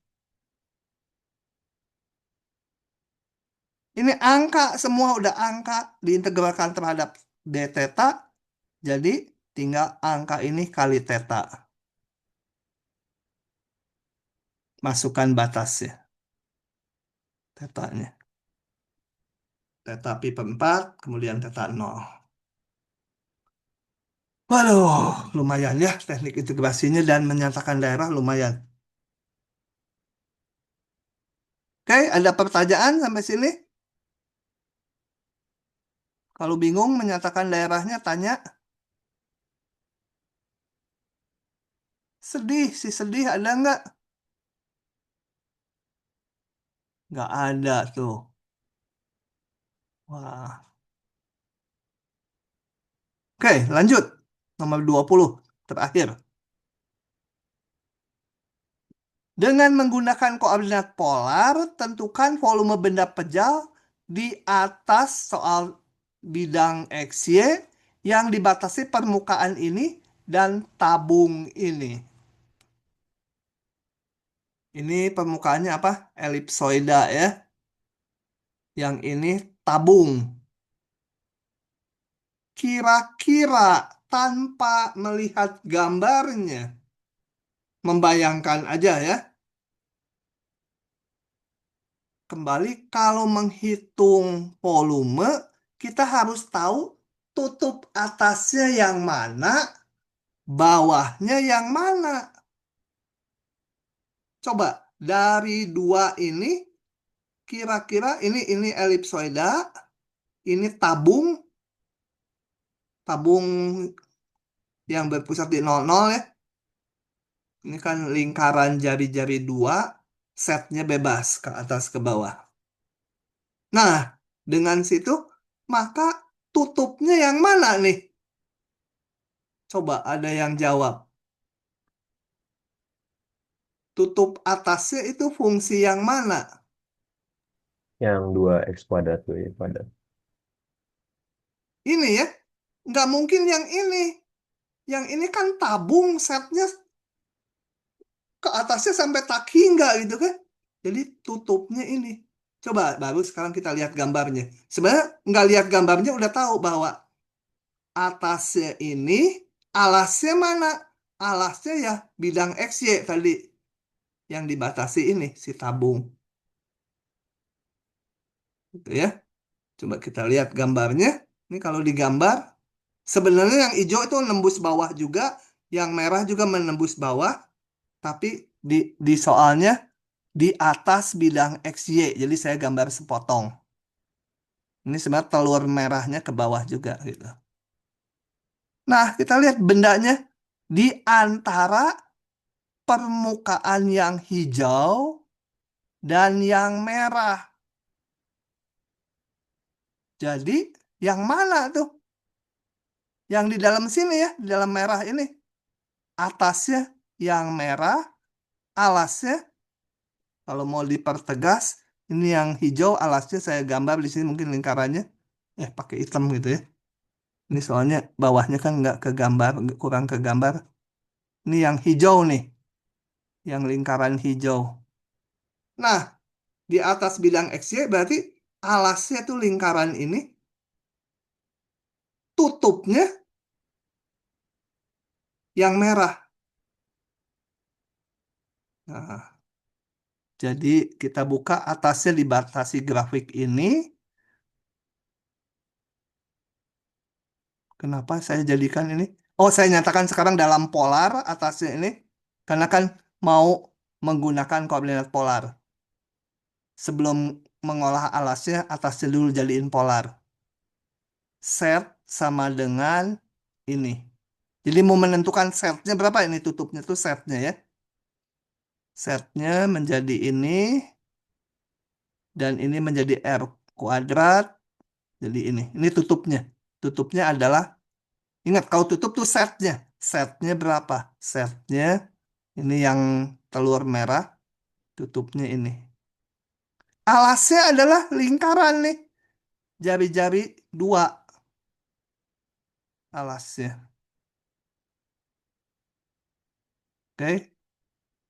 Ini angka, semua udah angka diintegralkan terhadap d theta. Jadi tinggal angka ini kali theta. Masukkan batasnya. Tetanya. Theta pi per 4, kemudian theta 0. Waduh, lumayan ya teknik integrasinya dan menyatakan daerah lumayan. Oke, ada pertanyaan sampai sini? Kalau bingung menyatakan daerahnya, tanya. Sedih, si sedih ada nggak? Nggak ada tuh. Wah. Oke, lanjut. Nomor 20, terakhir. Dengan menggunakan koordinat polar, tentukan volume benda pejal di atas soal bidang XY yang dibatasi permukaan ini dan tabung ini. Ini permukaannya apa? Elipsoida ya. Yang ini tabung. Kira-kira tanpa melihat gambarnya, membayangkan aja ya. Kembali kalau menghitung volume, kita harus tahu tutup atasnya yang mana, bawahnya yang mana. Coba Dari dua ini, kira-kira ini elipsoida, ini tabung, tabung yang berpusat di 00 ya. Ini kan lingkaran jari-jari dua, setnya bebas ke atas ke bawah. Nah, dengan situ, maka tutupnya yang mana nih? Coba ada yang jawab. Tutup atasnya itu fungsi yang mana? Yang 2x² tuh ya pada. Ini ya, nggak mungkin yang ini. Yang ini kan tabung setnya ke atasnya sampai tak hingga gitu kan. Jadi tutupnya ini. Coba baru sekarang kita lihat gambarnya. Sebenarnya nggak lihat gambarnya udah tahu bahwa atasnya ini alasnya mana? Alasnya ya bidang XY tadi yang dibatasi ini si tabung. Gitu ya. Coba kita lihat gambarnya. Ini kalau digambar sebenarnya yang hijau itu nembus bawah juga, yang merah juga menembus bawah, tapi di soalnya di atas bidang XY. Jadi saya gambar sepotong. Ini sebenarnya telur merahnya ke bawah juga gitu. Nah, kita lihat bendanya di antara permukaan yang hijau dan yang merah. Jadi, yang mana tuh? Yang di dalam sini ya, di dalam merah ini. Atasnya yang merah, alasnya kalau mau dipertegas, ini yang hijau, alasnya saya gambar di sini mungkin lingkarannya. Pakai hitam gitu ya. Ini soalnya bawahnya kan nggak kegambar, kurang kegambar. Ini yang hijau nih, yang lingkaran hijau. Nah, di atas bidang XY berarti alasnya tuh lingkaran ini, tutupnya yang merah. Nah, jadi kita buka atasnya dibatasi grafik ini. Kenapa saya jadikan ini? Oh, saya nyatakan sekarang dalam polar atasnya ini. Karena kan mau menggunakan koordinat polar. Sebelum mengolah alasnya, atasnya dulu jadiin polar. Set sama dengan ini. Jadi mau menentukan setnya berapa ini tutupnya tuh setnya ya. Setnya menjadi ini dan ini menjadi R kuadrat. Jadi ini. Ini tutupnya. Tutupnya adalah, ingat kalau tutup tuh setnya. Setnya berapa? Setnya ini yang telur merah. Tutupnya ini. Alasnya adalah lingkaran nih. Jari-jari dua alasnya. Oke.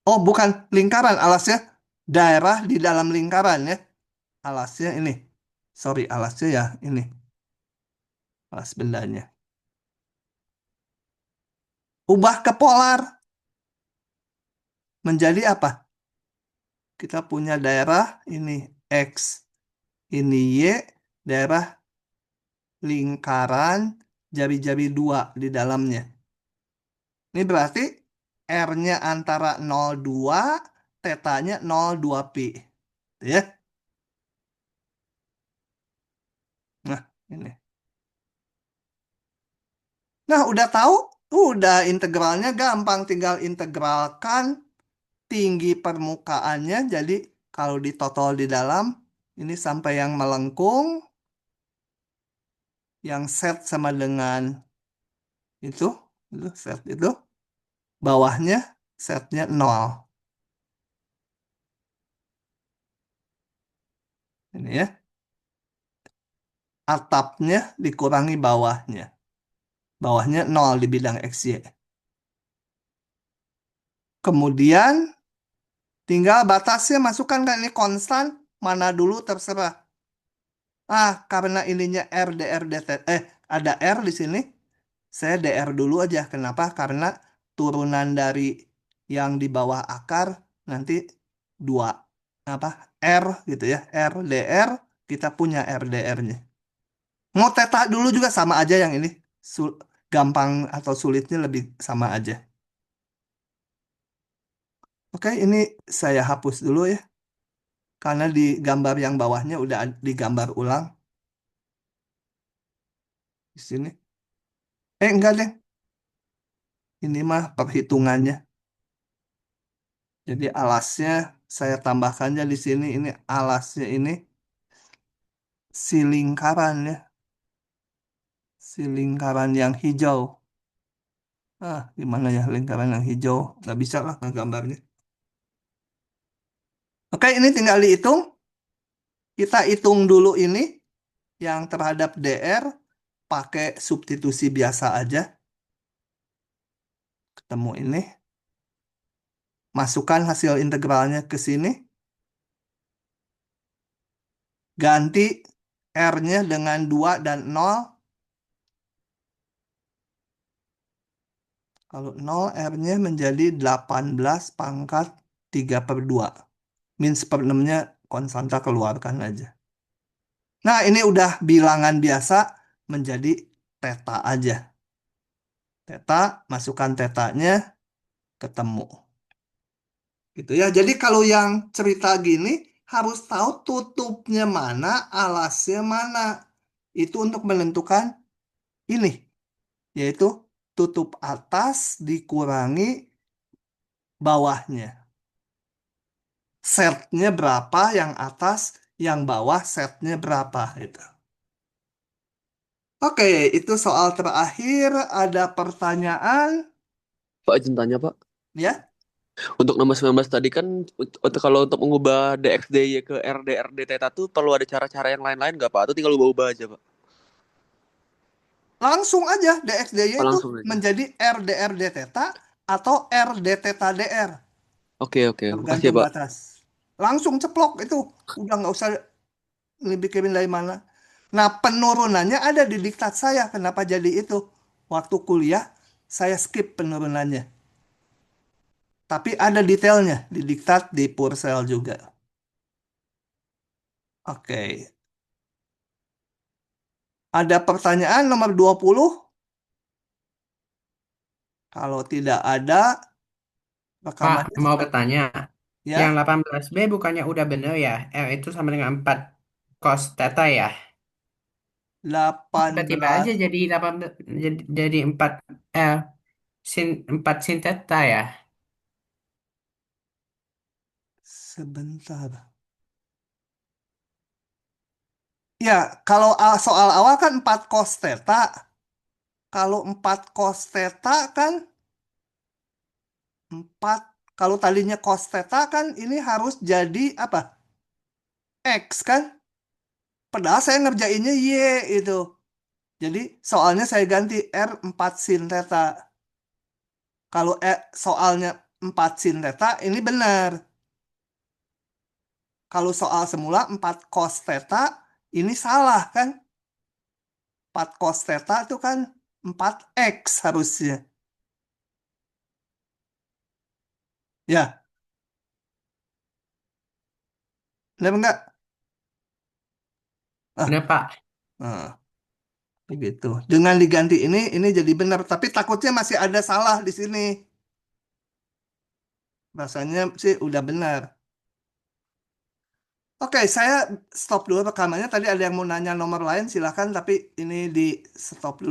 Oh, bukan lingkaran alasnya. Daerah di dalam lingkaran ya. Alasnya ini. Sorry, alasnya ya ini. Alas bendanya. Ubah ke polar. Menjadi apa? Kita punya daerah ini X. Ini Y. Daerah lingkaran jari-jari dua di dalamnya. Ini berarti R-nya antara 0,2, tetanya 0,2 pi. Ya. Nah, ini. Nah, udah tahu? Udah integralnya gampang. Tinggal integralkan tinggi permukaannya. Jadi, kalau ditotol di dalam, ini sampai yang melengkung. Yang set sama dengan itu set itu. Bawahnya setnya 0. Ini ya. Atapnya dikurangi bawahnya. Bawahnya 0 di bidang XY. Kemudian tinggal batasnya masukkan kan ini konstan. Mana dulu terserah. Karena ininya R, DR, DT. Ada R di sini. Saya DR dulu aja. Kenapa? Karena turunan dari yang di bawah akar nanti 2. Apa? R gitu ya. R, DR. Kita punya RDR-nya. Mau teta dulu juga sama aja yang ini. Gampang atau sulitnya lebih sama aja. Oke, ini saya hapus dulu ya. Karena di gambar yang bawahnya udah digambar ulang di sini. Enggak deh. Ini mah perhitungannya. Jadi alasnya saya tambahkannya di sini. Ini alasnya ini si lingkaran ya. Si lingkaran yang hijau. Gimana ya lingkaran yang hijau? Nggak bisa lah gambarnya. Oke, ini tinggal dihitung. Kita hitung dulu ini yang terhadap DR pakai substitusi biasa aja. Ketemu ini. Masukkan hasil integralnya ke sini. Ganti R-nya dengan 2 dan 0. Kalau 0, R-nya menjadi 18 pangkat 3/2. Min 1/6-nya konstanta keluarkan aja. Nah, ini udah bilangan biasa menjadi theta aja. Theta, masukkan tetanya, ketemu. Gitu ya. Jadi kalau yang cerita gini, harus tahu tutupnya mana, alasnya mana. Itu untuk menentukan ini, yaitu tutup atas dikurangi bawahnya. Setnya berapa yang atas, yang bawah setnya berapa itu. Oke, itu soal terakhir. Ada pertanyaan? Pak izin tanya Pak, Ya, untuk nomor 19 tadi kan kalau untuk mengubah DXDY ke RD Theta tuh perlu ada cara-cara yang lain-lain nggak Pak? Atau tinggal ubah-ubah aja Pak? langsung aja DXDY Oh, itu langsung aja. menjadi RDRD theta atau RD theta DR. Oke, makasih ya Tergantung Pak. batas. Langsung ceplok itu. Udah nggak usah dibikin dari mana. Nah, penurunannya ada di diktat saya. Kenapa jadi itu? Waktu kuliah, saya skip penurunannya. Tapi ada detailnya di diktat di Purcell juga. Oke. Ada pertanyaan nomor 20? Kalau tidak ada, Pak, rekamannya mau saya... bertanya. Yang Ya, 18B bukannya udah bener ya? R itu sama dengan 4 cos theta ya? Tiba-tiba aja 18. jadi 18, jadi 4 sin 4 sin theta ya? Sebentar. Ya, kalau soal awal kan 4 cos theta. Kalau 4 cos theta kan 4. Kalau tadinya cos theta kan ini harus jadi apa? X kan? Padahal saya ngerjainnya Y itu. Jadi soalnya saya ganti R 4 sin theta. Kalau soalnya 4 sin theta ini benar. Kalau soal semula 4 cos theta ini salah kan? 4 cos theta itu kan 4X harusnya. Ya, benar enggak? Bener Ah, Pak. nah, begitu. Dengan diganti ini jadi benar. Tapi takutnya masih ada salah di sini. Rasanya sih udah benar. Oke, saya stop dulu rekamannya. Tadi ada yang mau nanya nomor lain, silakan. Tapi ini di stop dulu.